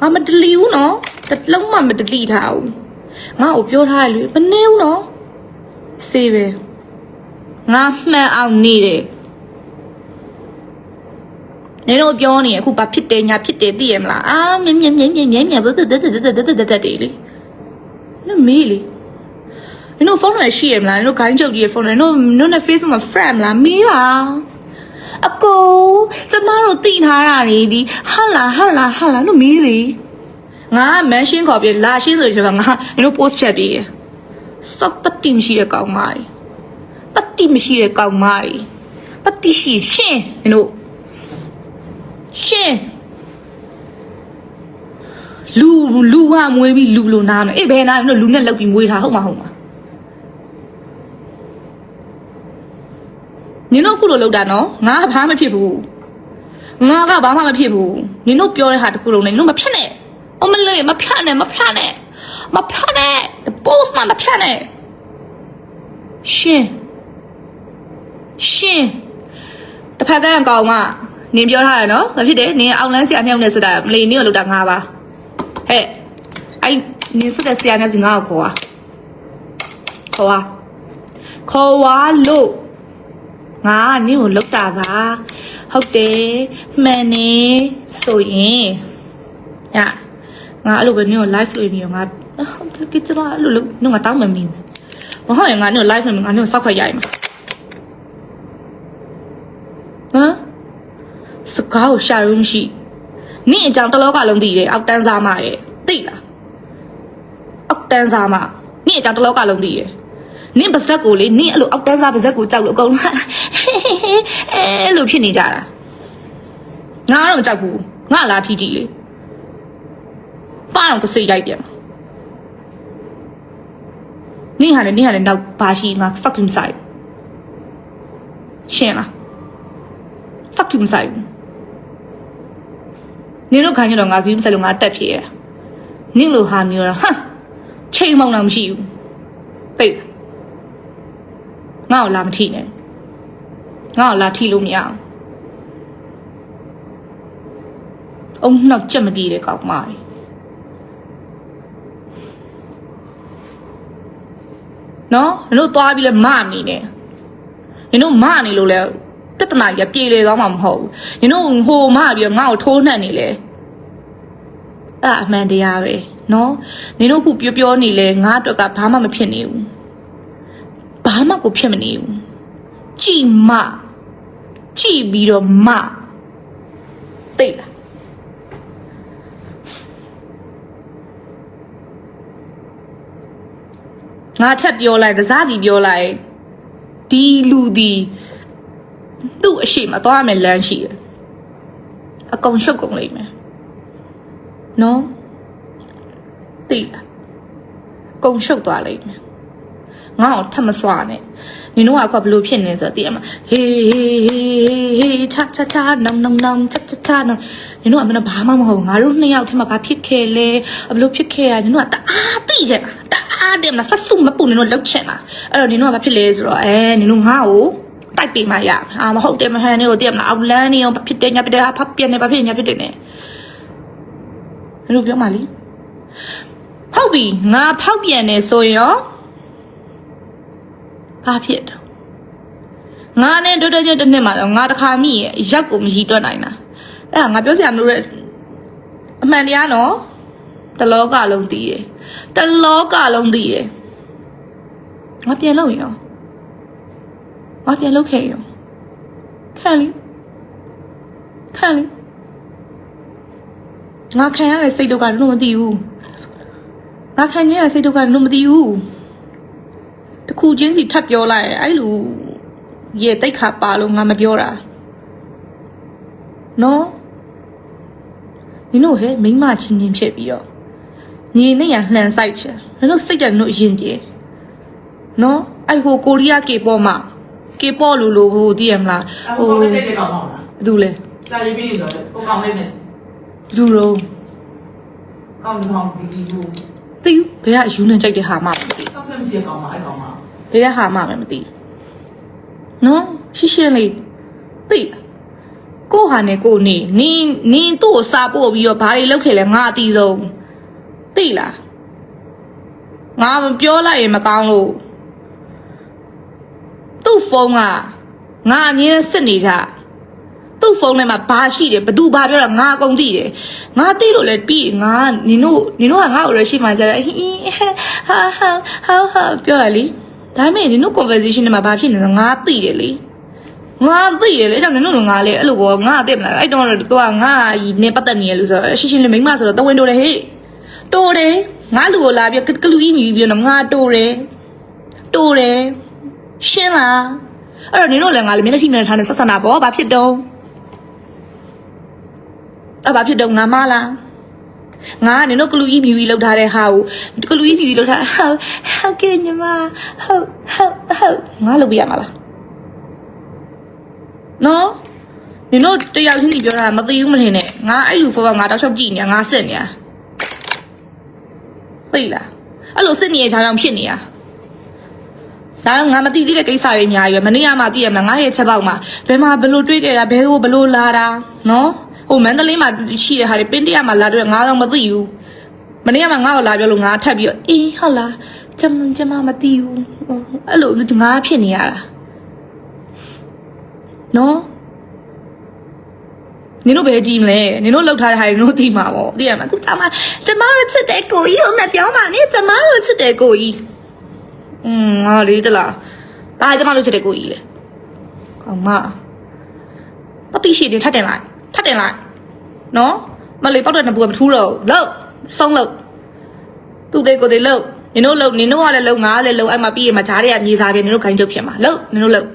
ငါမ delete ဘူးနော်တစ်လုံးမှမ delete ထားဘူးငါ့ကိုပြောထားတယ်လေမနေဘူးနော်စေးပဲငါမှန်အောင်နေတယ်နေတော့ပြောနေအခုဘာဖြစ်တယ်ညာဖြစ်တယ်သိရမလားအာမြင်ဘတ်လေမေးလေနင်တို့ဖုန်းနဲ့ရှိရမလားနင်တို့ခိုင်းချုပ်ကြီးရဲ့ဖုန်းနဲ့နင်တို့နဲ့ Facebook မှာ friend လားမေးပါအကိုကျမတို့သိထားတာနေဒီဟာလာတို့မေးလေငါ mention ခေါ်ပြလာရှင်းဆိုချင်ပါငါနင်တို့ post ဖြတ်ပြီးစောက်တတိမရှိတဲ့ကောင်မကြီးတတိမရှိတဲ့ကောင်မကြီးတတိရှိရှင်းနင်တို့ရှင်းလူကမွေးပြီးလူလိုနားမယ်အေးဘယ်နားနင်တို့လူနဲ့လောက်ပြီးမွေးထားဟုတ်မှာနင်တို့ခုလိုလောက်တာနော်ငါကဘာမှမဖြစ်ဘူးနင်တို့ပြောတဲ့ဟာတခုလုံးနဲ့နင်တို့မဖြတ်နဲ့အမလေးမဖြတ်နဲ့ post မှာမဖြတ်နဲ့ရှင်း တစ်ဖက်ကကောင်မနင်ပြောထားတယ်နော်မဖြစ်တယ်နင်အောင်လန်းဆရာနှစ်ယောက်နဲ့စစ်တာမလီနင်ကိုလောက်တာငါပါဟဲ့အဲ့နင်စစ်တဲ့ဆရာနဲ့ငါ့ကိုခေါ်လို့ငါနင်ကိုလောက်တာပါဟုတ်တယ်မှန်နေဆိုရင်ညငါအဲ့လိုပဲနင်ကို live လုပ်ပြီးတော့ငါဟုတ်တယ်ကျမအဲ့လိုလုပ်နင်ကတောင်းမှမင်းမဟုတ်ရင်ငါနင်ကို live လုပ်ငါနင်ကိုစောက်ခွက်ရိုက်မှာဟမ်စကားကိုရှာရုံးမရှိနင့်အကြောင်းတစ်လောကလုံးသိတယ်အောက်တန်းစားမရဲ့သိလားအောက်တန်းစားမနင့်အကြောင်းတစ်လောကလုံးသိတယ်နင့်ပါဇက်ကိုလေနင့်အဲ့လိုအောက်တန်းစားပါဇက်ကိုကြောက်လို့အကုန်အဲ့လိုဖြစ်နေကြတာငါတော့ကြောက်ဘူးငါလာထီကြည့်လေပါအောင်တစ်စိတ်ရိုက်ပြန်နင့်ဟာလည်းနောက်ဘာရှိငါ fucking side ရှင်းလား fucking side နင်တို့ခိုင်းရတော့ငါကြီးမဆက်လို့ငါတက်ဖြစ်ရနင့်လိုဟာမျိုးတော့ဟမ်ချိန်မောင်းတော့မရှိဘူးသိငါ့ကိုလာမထိနဲ့ငါ့ကိုလာထိလို့မရအောင်အုံနောက်ကြက်မတည်တဲ့ကောင်မကြီးနော်နင်တို့သွားပြီးလဲမနေနဲ့နင်တို့မနေလို့လဲပြဿနာကြီးပြေလေသွားမှာမဟုတ်ဘူးနင်တို့ဟိုမပြီးတော့ငါ့ကိုထိုးနှက်နေလေအဲ့အမှန်တရားပဲနော်နင်တို့ခုပြောနေလဲငါအတွက်ကဘာမှမဖြစ်နေဘူးဘာမှကိုဖြစ်မနေဘူးကြည်ပြီးတော့မသိလားငါထပ်ပြောလိုက်တစားစီပြောလိုက်ဒီလူဒီသူ့အရှိမသွားမယ်လမ်းရှိတယ်အကုန်ရှုပ်ကုန်လိမ့်မယ်နော်သိလားကုန်ရှုပ်သွားလိမ့်မယ်ငါ့ကိုထပ်မစွာနဲ့နင်တို့ကအခုဘလို့ဖြစ်နေဆိုတော့သိရမှာဟေးချာနောင်ချာနောင်နင်တို့ကမင်းဘာမှမဟုတ်ငါတို့နှစ်ယောက်ထဲမှာဘာဖြစ်ခဲ့လဲဘလို့ဖြစ်ခဲ့ရနင်တို့ကတအားသိချင်တာတအားတယ်မလားဆက်စုမပူနင်တို့လောက်ချင်တာအဲ့တော့နင်တို့ကဘာဖြစ်လဲဆိုတော့နင်တို့ငါ့ကိုတိုက်ပေးမှရမဟုတ်တယ်မဟန်နေကိုသိရမလားအောက်လန်းနေအောင်ဖြစ်တယ်ညာဖြစ်တယ်ဖပ်ပြနေဘာဖြစ်ညာဖြစ်တယ်နဲ့နင်တို့ပြောမှလीဟုတ်ပြီငါဖောက်ပြန်နေဆိုရင်ရောဘာဖြစ်တော့ငါနဲ့တို့ချင်းတစ်နှစ်မှာတော့ငါတစ်ခါမိရဲ့ရောက်ကိုမရည်တွက်နိုင်တာအဲ့ဒါငါပြောစရာမလိုတဲ့အမှန်တရားနော်တလောကလုံးသိတယ်တလောကလုံးသိတယ်ငါပြန်လို့ရင်ရောငါပြန်လို့ခဲ့ရောခံလीငါခံရတဲ့စိတ်ဒုက္ခတော့မသိဘူးငါခံရတဲ့စိတ်ဒုက္ခတော့မသိဘူးတခုချင်းစီထပ်ပြောလိုက်အဲ့လိုရေတိတ်ခါပါလို့ငါမပြောတာနော်နင်တို့ဟဲ့မိမချင်းချင်းဖြစ်ပြီးတော့ညီနဲ့ရလှန်ဆိုင်ချင်နင်တို့စိတ်တယ်နင်တို့အရင်ပြေနော်အဲ့ဟိုကိုရီးယားကေပေါ့မှာကေပေါ့လို့ဟိုသိရမလားဟိုဘယ်သူလဲ
စာရေးပြီးဆိုတော့ဟိုကောင်းလေးနဲ့
လူရော
ကောင်းပြီးဟို
သိယူဘယ်ကယူနေကြိုက်တဲ့ဟာမှမသိ
ဆောက်ဆင်းစီကောင်းမှာအဲ့ကောင်းမှာ
ဘယ်ကဟာမှမသိနော်ရှင်းလေးသိကိုဟာနဲ့ကိုနေနင်းသူ့ကိုစာပို့ပြီးတော့ဘာတွေလုပ်ခဲ့လဲငါအတီးဆုံးသိလားငါမပြောလိုက်ရင်မကောင်းလို့သူ့ဖုန်းကငါအမြဲစစ်နေကြသူ့ဖုန်းထဲမှာဘာရှိတယ်ဘသူဘာပြောတာငါအကုန်သိတယ်ငါသိလို့လဲပြီးငါနင်တို့ကငါ့ကိုရရှိမှကြတယ်ဟာပြောရလေဒါပေမဲ့နင်တို့ conversation ထဲမှာဘာဖြစ်နေလဲငါသိတယ်လေအဲ့ကြောင့်နင်တို့ငါလေအဲ့လိုကောငါသိမလားအဲ့တော့တော့ငါနေပတ်သက်နေရလို့ဆိုတော့ရှင်းလေးမိမဆိုတော့တဝင်းတိုးတယ်ဟေ့တိုးတယ်ငါလူကိုလာပြီးကလူကြီးမြည်ပြီးတော့ငါတိုးတယ်ရှင်းလားအဲ့တော့နင်တို့လည်းငါလေမျက်နှာရှိမျက်နှာထားနေဆက်ဆံတာပေါ့ဘာဖြစ်တော့ဘာဖြစ်တော့ငါမလားငါကနင်တို့ကလူကြီးမြည်ပြီးလောက်ထားတဲ့ဟာကိုကလူကြီးမြည်ပြီးလောက်ထားဟုတ်ကဲ့ညီမဟုတ်ငါလုပ်ပြရမှာလားနော်နင်တို့တယောက်ချင်းကြီးပြောတာမသိဘူးမထင်နဲ့ငါအဲ့လူဖော်ငါတောက်လျှောက်ကြည့်နေငါစစ်နေတာသိလားအဲ့လိုစစ်နေရချာချောင်ဖြစ်နေတာ ဒါငါမသိသေးတဲ့ကိစ္စတွေအများကြီးပဲမနေ့ကမှသိရမလားငါရဲ့ချက်ပေါက်မှာဘယ်မှာဘလို့တွေးခဲ့တာဘယ်ကိုဘလို့လာတာနော်ဟိုမန္တလေးမှာရှိတဲ့ဟာတွေပင်းတရမှာလာတွေ့ငါတော့မသိဘူးမနေ့ကမှငါ့ကိုလာပြောလို့ငါထပ်ပြီးတော့အေးဟုတ်လားကျမမသိဘူးအဲ့လိုငါဖြစ်နေရတာနော်နင်တို့ပဲကြည့်မလဲနင်တို့လောက်ထားတဲ့ဟာတွေနင်တို့သိမှာပေါ့သိရမှာခုကျမတို့ချစ်တဲ့ကိုကြီးကိုမပြောပါနဲ့ကျမတို့ချစ်တဲ့ကိုကြီးငါလေးတလားဒါကျမတို့ချစ်တဲ့ကိုကြီးလေကောင်မပတိရှိနေထပ်တင်လိုက်နော်မလေးပေါက်တဲ့နဘူးကမထူးတော့လောက်ဆုံးလောက်သူ့တဲ့ကိုယ်တွေလောက်နင်တို့ကလည်းလောက်ငါလည်းလောက်အဲ့မှာပြီးရမှာဂျားတွေကမြေစားပြနင်တို့ခိုင်းချုပ်ဖြစ်မှာလောက်နင်တို့လောက်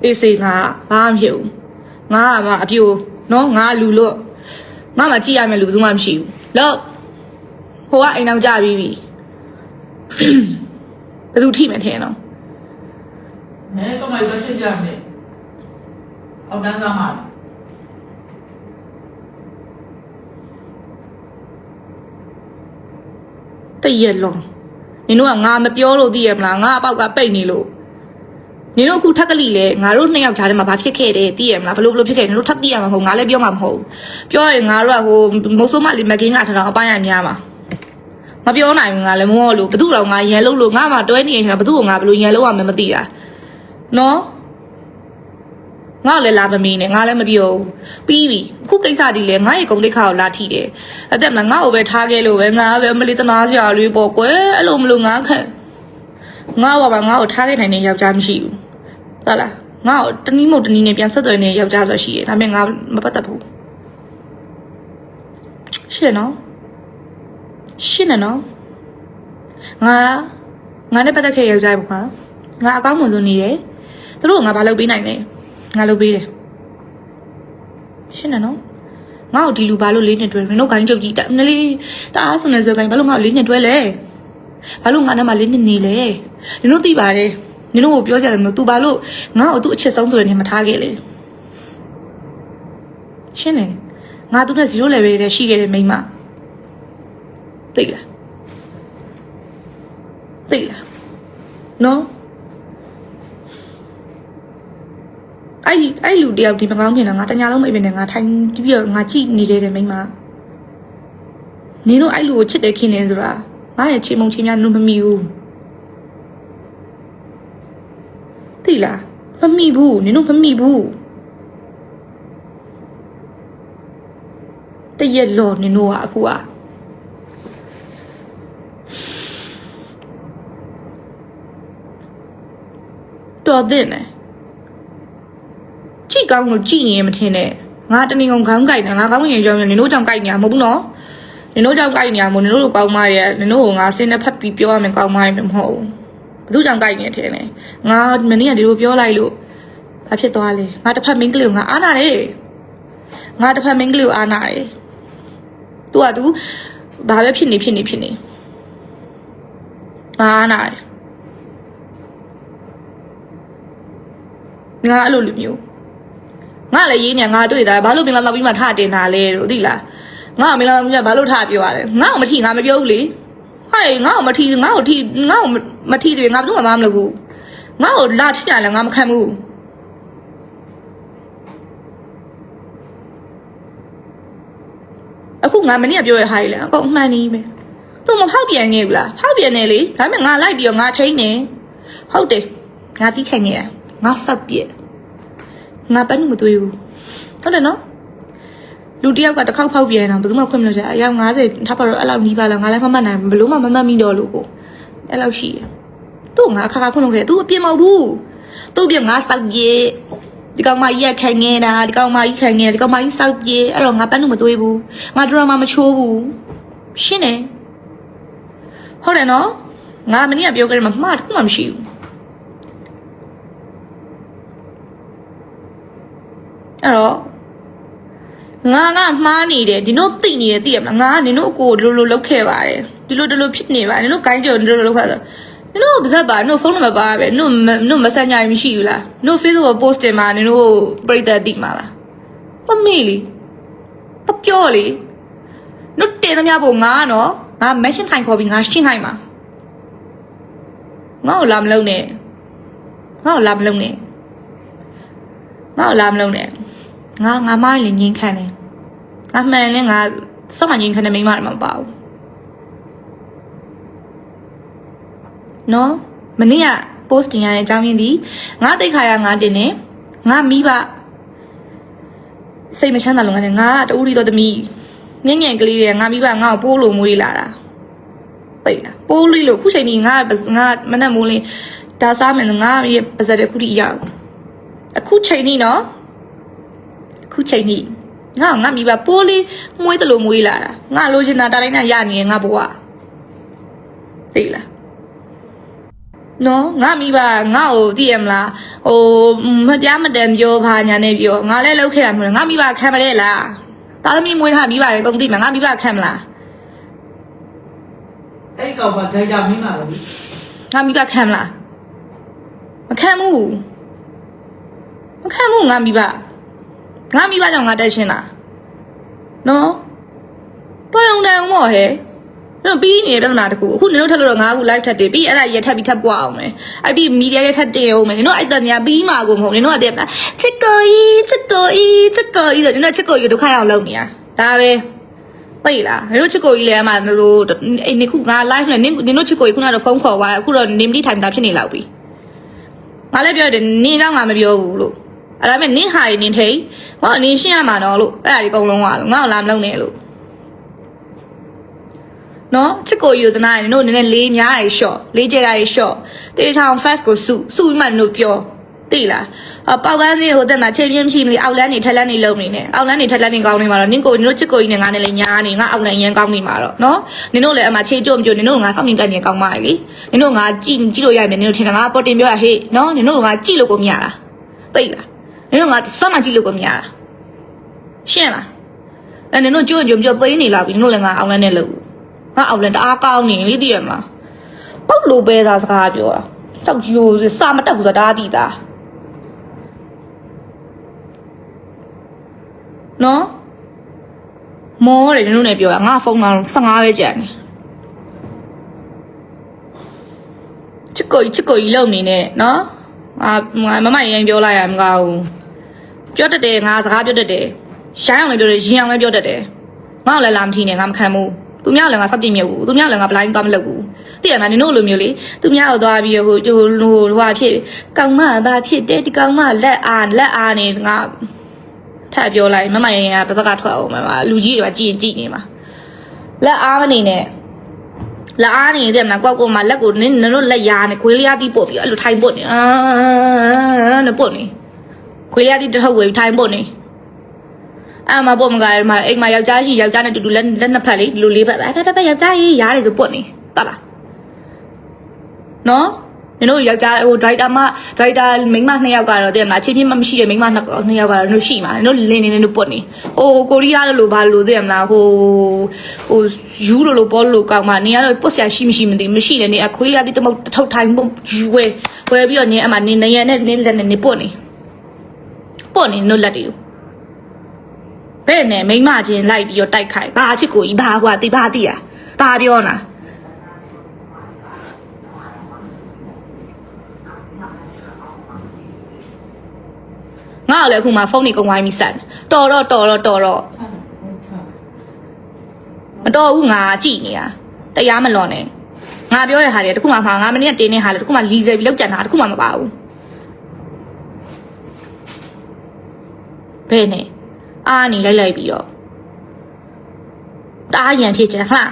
အေးစေးငါဘာမှမဖြစ်ဘူးငါကမှအပြိုနော်ငါလူလို့ငါမှကြည့်ရမယ်လူဘယ်သူမှမရှိဘူးလောက်ဟိုကအိမ်အောင်ကြပြီးပြီဘယ်သူထိမယ်ထင်တော့
မဲကမိုင်ပဲဆက်ကြမယ်အောက်တန်းစားမှာ
တရက်လုံးနင်တို့ကငါမပြောလို့သိရမလားငါအပေါက်ကပိတ်နေလို့နင်တို့အခုထက်ကလေးလေငါတို့နှစ်ယောက်ကြားထဲမှာဘာဖြစ်ခဲ့တယ်သိရမလားဘလို့ဖြစ်ခဲ့နင်တို့ထပ်သိရမှာမဟုတ်ငါလည်းပြောမှာမဟုတ်ပြောရင်ငါတို့ကဟိုမိုးဆိုးမလေးမကင်းကထားတော့အပိုင်းရများမှာမပြောနိုင်ဘူးငါလည်းမောလို့ဘသူတော့ငါရန်လို့ငါမှတွဲနေရင်ဘသူကငါဘလို့ရန်လို့ရမယ်မသိတာနော်ငါလည်းလာမမီးနဲ့ငါလည်းမပြောပြီးပြီအခုကိစ္စဒီလေငါရဲ့ဂုံတိတ်ခါကိုလာထိတယ်အသက်မှာငါ့ကိုပဲထားခဲ့လို့ပဲငါပဲမလေးတနာစရာလေးပေါ့ကွယ်အဲ့လိုမလို့ငါခက်ငါ့ဘာမှငါ့ကိုထားခဲ့နိုင်တဲ့ယောက်ျားမရှိဘူးဟုတ်လားငါ့ကိုတနည်းမဟုတ်တနည်းနဲ့ပြန်ဆက်သွယ်နေတဲ့ယောက်ျားဆိုရှိတယ်ဒါပေမဲ့ငါမပတ်သက်ဘူးရှင်းနော်ငါနဲ့ပတ်သက်ခဲ့ယောက်ျားပေါ့ကွာငါအကောင်းမွန်ဆုံးနေတယ်သူတို့ကငါဘာလုပ်ပေးနိုင်လဲငါလုပ်ပေးတယ်ရှင်းနော်ငါ့ကိုဒီလူဘာလို့၄နှစ်တွဲနင်တို့ဂိုင်းချုပ်ကြည့်တာနည်းလေးတအားဆုံးနေစကိုင်းဘာလို့ငါ့ကို၄နှစ်တွဲလဲဘာလို့ငါနဲ့မှ၄နှစ်နေလဲနင်တို့သိပါတယ်နင်တို့ကိုပြောကြတယ်မလို့ तू ဘာလို့ငါ့ကိုသူ့အချစ်ဆုံးဆိုတဲ့နေမထားခဲ့လေရှင်းတယ်ငါသူ့နဲ့0 level တည်းရှိခဲ့တဲ့မိန်းမသိလားနော်အဲ့လူတယောက်ဒီမကောင်းခင်တော့ငါတညာလုံးမအိပ်ပဲနဲ့ငါထိုင်ပြီးတော့ငါကြည့်နေခဲ့တယ်မိန်းမနင်တို့အဲ့လူကိုချစ်တယ်ခင်နေဆိုတာငါရဲ့ချေမုံချေများနုမမီဘူးသိလားမမီဘူးနင်တို့မမီဘူးတရက်လောနင်တို့ကအခုကတော်တဲ့နဲ့ကြည့်ကောင်းလို့ကြည့်နေရမထင်နဲ့ငါတမင်ကောင်ခေါင်းကိုက်နေငါခေါင်းရင်ကြောင်နင်တို့ကြောင့်ကိုက်နေရမဟုတ်ဘူးနော်နင်တို့ကြောင့်ကိုက်နေရမို့နင်တို့ကောင်းမရနင်တို့ကိုငါစင်းနဲ့ဖတ်ပြီးပြောရမယ်ကောင်းမရမဟုတ်ဘူးဘသူကြောင့်ကိုက်နေထင်လဲငါမနေ့ကဒီလိုပြောလိုက်လို့ဘာဖြစ်သွားလဲငါတစ်ဖက်မင်းကလေးကိုငါအားနာတယ်ငါတစ်ဖက်မင်းကလေးကိုအားနာတယ်သူကသူဘာပဲဖြစ်နေငါအားနာတယ်ငါအဲ့လိုလူမျိုးငါလည်းရေးနေငါတွေ့တာဘာလို့မင်းလာတော့ပြီးမှထတင်တာလဲတို့သိလားငါမင်းလာတော့ပြီးမှဘာလို့ထပြောရလဲငါ့ကိုမထီငါမပြောဘူးလေဟဲ့ငါ့ကိုမထီငါ့ကိုမထီတယ်ငါဘာမှမလုပ်ဘူးငါ့ကိုလာထီရလဲငါမခံဘူးအခုငါမနေ့ကပြောရဟာလေအကုန်အမှန်ကြီးပဲသူမဖောက်ပြန်နေဘူးလားဖောက်ပြန်နေလေဒါပေမဲ့ငါလိုက်ပြီးတော့ငါထိန်းနေဟုတ်တယ်ငါတီးခိုင်နေတာငါစောက်ပြက်ငါပန်းမတွေ့ဘူးဟုတ်တယ်နော်လူတယောက်ကတစ်ခေါက်ဖောက်ပြန်တော့ဘယ်သူမှခွင့်မလို့ကြအယောက်50ထားပါတော့အဲ့လောက်နီးပါလားငါလည်းမမှတ်နိုင်ဘလို့မှမမှတ်မိတော့လို့ကိုအဲ့လောက်ရှိတယ်သူ့ငါခါခွင့်လို့ခဲ့သူအပြစ်မဟုတ်ဘူးသူ့ပြငါစောက်ပြက်ဒီကောင်မကြီးခိုင်နေတာဒီကောင်မကြီးခိုင်နေဒီကောင်မကြီးစောက်ပြက်အဲ့တော့ငါပန်းမတွေ့ဘူးငါဒရမာမချိုးဘူးရှင်းတယ်ဟုတ်တယ်နော်ငါမနေ့ကပြောခဲ့တယ်မှာတခုမှမရှိဘူးအဲ့တော့ငါမှားနေတယ်ဒီတို့သိနေတယ်သိရမလားငါကနင်တို့ကိုလိုလောက်ခဲ့ပါတယ်ဒီလိုဖြစ်နေပါနင်တို့ကိုင်းကြော်ဒီလိုလောက်ခါဆိုနင်တို့ပါဇက်ပါနင်တို့ဖုန်းနံပါတ်ပါပဲနင်တို့မဆက်ညာမရှိဘူးလားနင်တို့ Facebook ကို post တင်မှာနင်တို့ပြိတ္တတိမှာလားမမေ့လေတပြောလေနင်တင်သမျှပုံငါနော်ငါ mention ထိုင်ခေါ်ပြီးငါရှင်းခိုင်းမှာ ငါ့ကိုလာမလုံးနဲ့ငါ့ကိုလာမလုံးနဲ့ငါ့ကိုလာမလုံးနဲ့ငါမလည်းငင်းခံတယ်ငါမှန်လဲငါစောင့်မှငင်းခံတဲ့မိန်းမတွေမပါဘူးနော်မနေ့က post တင်ရတဲ့အကြောင်းရင်းဒီငါတိတ်ခါရငါတင်နေငါမိဘစိတ်မချမ်းသာလို့ငါနဲ့ငါတူရီတော်သမီးငငယ်ကလေးတွေငါမိဘငါ့ကိုပိုးလို့မွေးလာတာသိလားပိုးလေးလို့ခုချိန်ကြီးငါမနဲ့မိုးလေးဒါစားမယ်ငါရဲ့ပါဇက်တဲ့ခုထိရအောင်အခုချိန်ကြီးနော်အခုချိန်ကြီးငါမိဘပိုးလေးမွေးတယ်လို့မွေးလာတာငါလိုချင်တာတိုင်းနဲ့ရနေငါဘဝသိလားနော်ငါမိဘငါ့ကိုသိရမလားဟိုမတရားမတန်ပြောဘာညာနဲ့ပြောငါလည်းလောက်ခဲ့တာမဟုတ်ငါမိဘခံမလဲလားတာသမီမွေးထားမိဘတွေကုန်သိမှာငါမိဘခံမလား
အဲ့ဒီကောင်ကဒိုင်တာမင်းပါလေ
ငါမိဘခံမလားမခံဘူးငါမိဘကြောင့်ငါတက်ရှင်းတာနော်တော်ရုံတန်မော့ဟဲ့တော့ပြီးနေတဲ့ပြဿနာတခုအခုနင်တို့ထက်လို့တော့ငါအခု live ထက်တယ်ပြီးအဲ့ဒါရထက်ပြီးထပ်ပွားအောင်မယ်အဲ့ဒီမီဒီယာရထက်တင်အောင်မယ်နင်တို့အဲ့တန်များပြီးမှာကိုမဟုတ်နင်တို့ကတည်းကချစ်ကိုကြီးဆိုနင်တို့ချစ်ကိုကြီးဒုက္ခရောက်လုပ်နေတာဒါပဲသိလားနင်တို့ချစ်ကိုကြီးလည်းအမှတို့အဲ့ဒီခုငါ live နဲ့နင်တို့ချစ်ကိုကြီးခုနကတော့ဖုန်းခေါ်သွားအခုတော့နင်မတိထိုင်တာဖြစ်နေလောက်ပြီငါလည်းပြောတယ်နင်ကြောင့်ငါမပြောဘူးလို့အဲ့ဒါပေမဲ့နင်ဟာရင်နင်ထိန်ဟောနင်ရှင်းရမှာတော့လို့အဲ့ဒါဒီအကုန်လုံးကလို့ငါ့ကိုလာမလုပ်နဲ့လို့နော်ချစ်ကိုယူသနာရင်တို့နည်းနည်းလေးများရရှော့လေးကျရရရှော့တေချောင် fast ကိုစုမှတို့ပြောသိလားပေါက်ကန်းစီဟိုတက်မှာချိန်ပြင်းမရှိမလို့အောက်လန်းနေထက်လန်းနေလုံနေနဲ့အောက်လန်းနေထက်လန်းနေကောင်းနေမှာတော့နင်ကိုတို့ချစ်ကိုကြီးနဲ့ငါနဲ့လည်းညားနေငါအောက်လန်းရန်ကောင်းနေမှာတော့နော်နင်တို့လည်းအမှခြေကြုံကြုံနင်တို့ငါစောင့်နေကြနေကောင်းပါလေနင်တို့ငါကြည့်လို့ရမယ်နင်တို့ထင်တာငါပေါ်တင်ပြောရဟေ့နော်နင်တို့ငါကြည့်လို့ကိုမရတာသိလားနင်တို့ငါစောင့်မှကြည့်လို့ကိုမရတာရှင်းလားအဲ့နင်တို့ကြုံကြုံပြောပေးနေလာပြီနင်တို့လည်းငါအောက်လန်းနဲ့လုံငါအောက်လန်းတအားကောင်းနေလေသိရမလားပုတ်လို့ပဲသာစကားပြောတာတောက်ယူစာမတက်ဘူးဆိုတာတည်တာနော်မောတယ်နင်တို့လည်းပြောတာငါဖုန်းက15ပဲကျန်တယ်ချစ်ကိုကြီးလုံနေနဲ့နော်မမရင်ပြောလိုက်ရမကောင်းဘူးပြောတတ်တယ်ငါစကားပြောတတ်တယ်ရိုင်းအောင်လည်းပြောတယ်ရင်အောင်လည်းပြောတတ်တယ်ငါ့ကိုလည်းလာမထီနဲ့ငါမခံဘူးသူများလည်းငါစပ်ပြစ်မြုပ်ဘူးသူများလည်းငါဘလိုင်းသွားမလုပ်ဘူးသိရမလားနင်တို့လိုမျိုးလေသူများကိုသွားပြီးဟိုဖြစ်ကောင်မသားဖြစ်တယ်ဒီကောင်မလက်အားနေငါထပ်ပြောလိုက်မမရင်ကဘက်ကထွက်အောင်မှာလူကြီးတွေကကြည့်နေမှာလက်အားမနေနဲ့လက်အားနေတယ်မလားကိုမလက်ကိုနင်တို့လက်ရားနေခွေးလျားတီးပို့ပြီးအဲ့လိုထိုင်ပို့နေနဲ့ပို့နေခွေးလျားတီးတစ်ထုပ်ဝေထိုင်ပို့နေအဲ့မှာပို့မကဲမှာအိမ်မှာယောက်ျားရှိယောက်ျားနဲ့တူတူလက်နှစ်ဖက်လေဒီလိုလေးဖက်ပဲယောက်ျားကြီးရားတယ်ဆိုပို့နေတတ်လားနော်နင်တို့ယောက်ျားဟိုဒရိုက်တာမိန်းမ2ယောက်ကတော့တဲ့မလားအချင်းချင်းမရှိတဲ့မိန်းမ2ယောက်ကတော့တို့ရှိမှာနင်တို့လင်းနေတို့ပုတ်နေဟိုကိုရီးယားလို့ဘာလို့တဲ့မလားဟိုယူလို့ပေါ်လို့ကောင်းမှနင်ကတော့ပုတ်ဆရာရှိမရှိမသိမရှိတယ်နင်အခွေးရသည်တမုတ်ထုတ်ထိုင်ပုံယူဝဲပြီးတော့နင်အမှနင်နေရနဲ့နင်လက်နဲ့နင်ပုတ်နေတို့လက်တွေဘယ်နဲ့မိန်းမချင်းလိုက်ပြီးတော့တိုက်ခိုက်ဘာချစ်ကိုကြီးဘာဟိုကတိဘာတိอ่ะဘာပြောနာငါ့ကိုလည်းအခုမှဖုန်းနေကုန်ဝိုင်းပြီးဆက်တော်တော့မတော်ဘူးငါကြည့်နေတာတရားမလွန်နဲ့ငါပြောရတဲ့ဟာတွေတခုမှငါမနေ့ကတင်းနေတဲ့ဟာတွေတခုမှလီဆယ်ပြီးလောက်ကြံတာတခုမှမပါဘူးဘယ်နဲ့အားနေလိုက်ပြီးတော့တအားရန်ဖြစ်ကြဟလား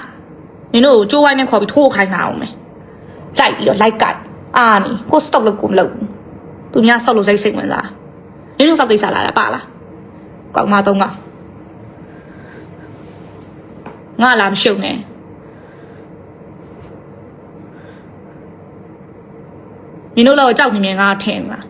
နင်တို့ကိုကြိုးဝိုင်းနဲ့ခေါ်ပြီးထိုးခိုင်းတာအောင်မယ်လိုက်ပြီးတော့လိုက်ကတ်အားနေကိုစတော့လို့ကိုမလုပ်ဘူးသူများဆောက်လို့စိတ်ဝင်စားနင်တို့ဆောက်ကိစ္စလာတာပါလားကောင်းမတော့ငါလာမရှုံနဲ့နင်တို့တော့ကြောက်နေမြင်ငါထင်လား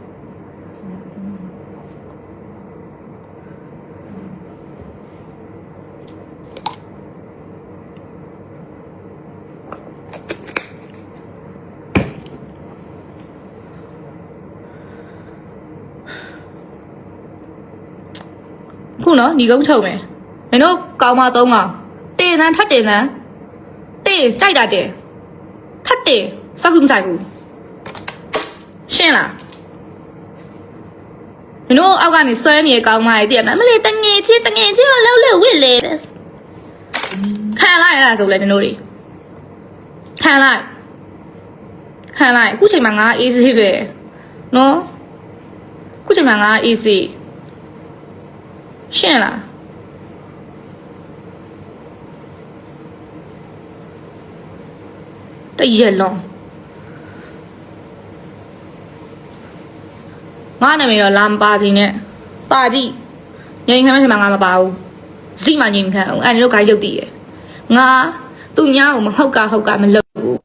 ခုနော်ညီကုန်းထုတ်မယ်မင်းတို့ကောင်းမ3ကောင်တင်တန်းထပ်တင်တန်းတင်ကြိုက်တာတင်ထပ်တင်စောက်ကူမဆိုင်ဘူး ရှင်းလားမင်းတို့အောက်ကနေဆွဲနေကောင်းမှတည်ရမလားမလေးတငယ်ချင်းကိုလှုပ်လှုပ်ဝစ်လေခံလိုက်ရတာဆိုလဲမင်းတို့တွေခံလိုက်အခုချိန်မှာငါအေးစေးပဲနော်အခုချိန်မှာငါအေးစေးရှင်းလားတရက်လုံးငါနာမည်တော့လာမပါစီနဲ့ပါကြည့်ငြိမ်ခံမဲ့ချိန်မှာငါမပါဘူးစီမှငြိမ်ခံအောင်အဲ့ဒီလိုခိုင်းရုပ်တည်ရငါသူညာကိုမဟုတ်ကမလုပ်ဘူး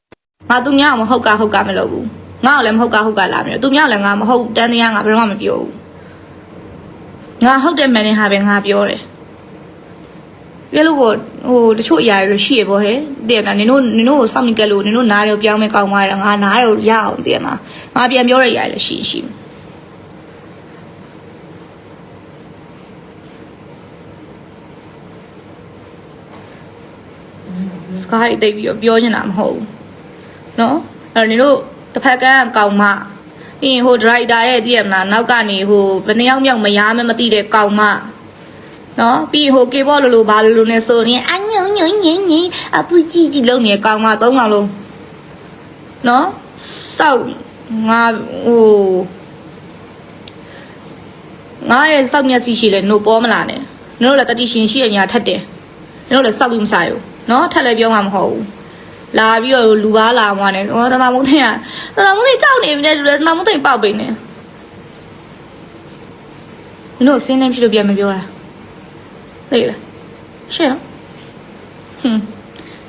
ငါသူညာကိုမဟုတ်ကမလုပ်ဘူးငါ့ကိုလည်းမဟုတ်ကလာမလို့သူညာလည်းငါမဟုတ်တန်းတရားငါဘယ်တော့မှမပြောဘူးငါဟုတ်တဲ့မှန်တဲ့ဟာပဲငါပြောတယ်ကဲလို့ဟိုတချို့အရာတွေရှိရပေါ့ဟဲ့တည်ရမလားနင်တို့ကိုစောင့်မိကဲလို့နင်တို့နားတွေကိုပြောင်းမဲ့ကောင်းသွားတယ်ငါနားတွေကိုရအောင်တည်ရမလားငါပြန်ပြောရရလည်းရှိစကားတိတ်ပြီးပြောချင်တာမဟုတ်ဘူးနော်အဲ့တော့နင်တို့တစ်ဖက်ကကောင်းမှပြီးရင်ဟိုဒရိုက်တာရဲ့တည်ရမလားနောက်ကနေဟိုဘယ်နှယောက်မြောက်မရားမသိတဲ့ကောင်းမှနော်ပြီးဟိုကေဘောလိုဘာလိုနဲ့ဆိုရင်အညုံအပူကြီးလုံးနေကောင်းမှ၃ကောင်လုံးနော်စောက်ငါရဲ့စောက်မျက်စိရှိလဲနို့ပေါ်မလာနဲ့နင်တို့လည်းတတိရှင်ရှိရညာထက်တယ်နင်တို့လည်းစောက်ပြီးမစားရဘူးနော်ထက်လည်းပြောမှာမဟုတ်ဘူးလာပြီးတော့လူပါလာမှနဲ့တနာမုန်းသိကြောက်နေပြီလေလူလည်းတနာမုန်းသိပေါက်ပိနေနင်တို့စင်းနေဖြစ်လို့ပြန်မပြောတာသိလားရှင်းနော်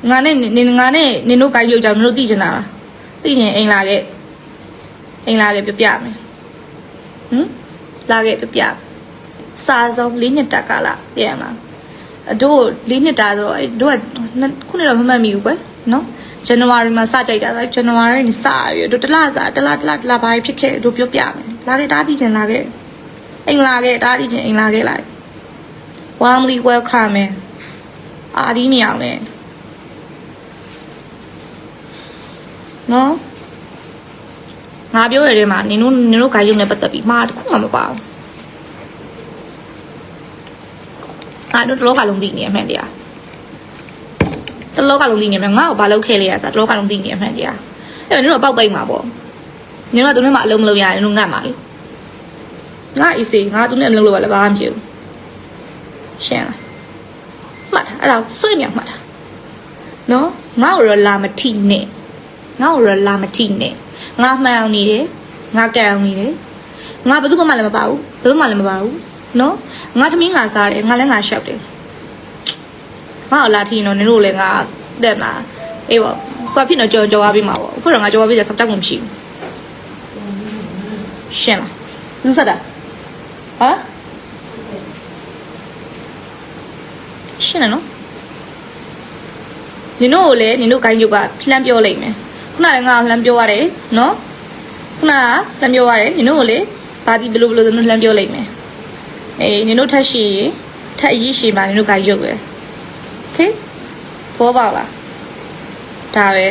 ငါနဲ့နင်တို့ကိုင်းရုပ်ကြောင့်နင်တို့သိချင်တာလားသိချင်အိမ်လာခဲ့ပြပြမယ်လာခဲ့ပြစာဆုံး4နှစ်တက်ကလာတည်ရမှာတို့4နှစ်တာဆိုတော့တို့ကခုနှစ်တော့မမှတ်မိဘူးကွယ်နော်ဇန်နဝါရီမှာစကြိုက်တာဆိုဇန်နဝါရီနဲ့စပြီးတို့တလဘာဖြစ်ခဲ့တို့ပြောပြမယ်လာခဲ့တားသိချင်လာခဲ့အိမ်လာခဲ့တားသိချင်အိမ်လာခဲ့လိုက်warmly welcome အာဒီမြောင်နဲ့နော်ငါပြောရတဲ့မှာနင်တို့ခိုင်းရုံနဲ့ပတ်သက်ပြီးမှာတခုမှမပါဘူးငါတို့တလောကလုံးသိနေရမှန်တရားတလောကလုံးသိနေမှငါ့ကိုဘာလုပ်ခဲ့လဲဆိုတလောကလုံးသိနေရမှန်တရားအဲ့တော့နင်တို့ပေါက်ပိတ်မှာပေါ့နင်တို့ကသူနဲ့မှအလုံးမလုပ်ရရင်နင်တို့ငတ်မှာလေငါအီစီငါသူနဲ့မလုပ်လို့လည်းဘာမှမဖြစ်ဘူးရှင်းလားမှတ်တာအဲ့ဒါဆွေးမြောက်မှတ်တာနော်ငါ့ကိုရလာမထိနဲ့ငါမှန်အောင်နေတယ်ငါကံအောင်နေတယ်ငါဘယ်သူမှလည်းမပါဘူးဘယ်သူမှလည်းမပါဘူးနော်ငါသမီးငါစားတယ်ငါလည်းငါရှောက်တယ်ငါ့ကိုလာထိနော်နင်တို့လည်းငါတဲ့မလားအေးပေါ့ဘာဖြစ်တော့ကြော်သွားပြီးမှာပေါ့အခုတော့ငါကြော်သွားပြီးစက်တက်မှမရှိဘူးရှင်းလားလူစားတာဟမ်ရှင်းနော်နင်တို့ကိုလည်းနင်တို့ကိုင်းရုပ်ကလှမ်းပြောလိုက်မယ်ခုနလည်းငါလှမ်းပြောရတယ်နော်ခုနကလှမ်းပြောရတယ်နင်တို့ကိုလည်းဘာဒီဘလို့လှမ်းပြောလိုက်မယ်အေးနင်တို့ထက်ရှိထက်အရေးရှိမှနင်တို့ကိုင်းရုပ်ပဲโอเคပေါ်ပါလားဒါပဲ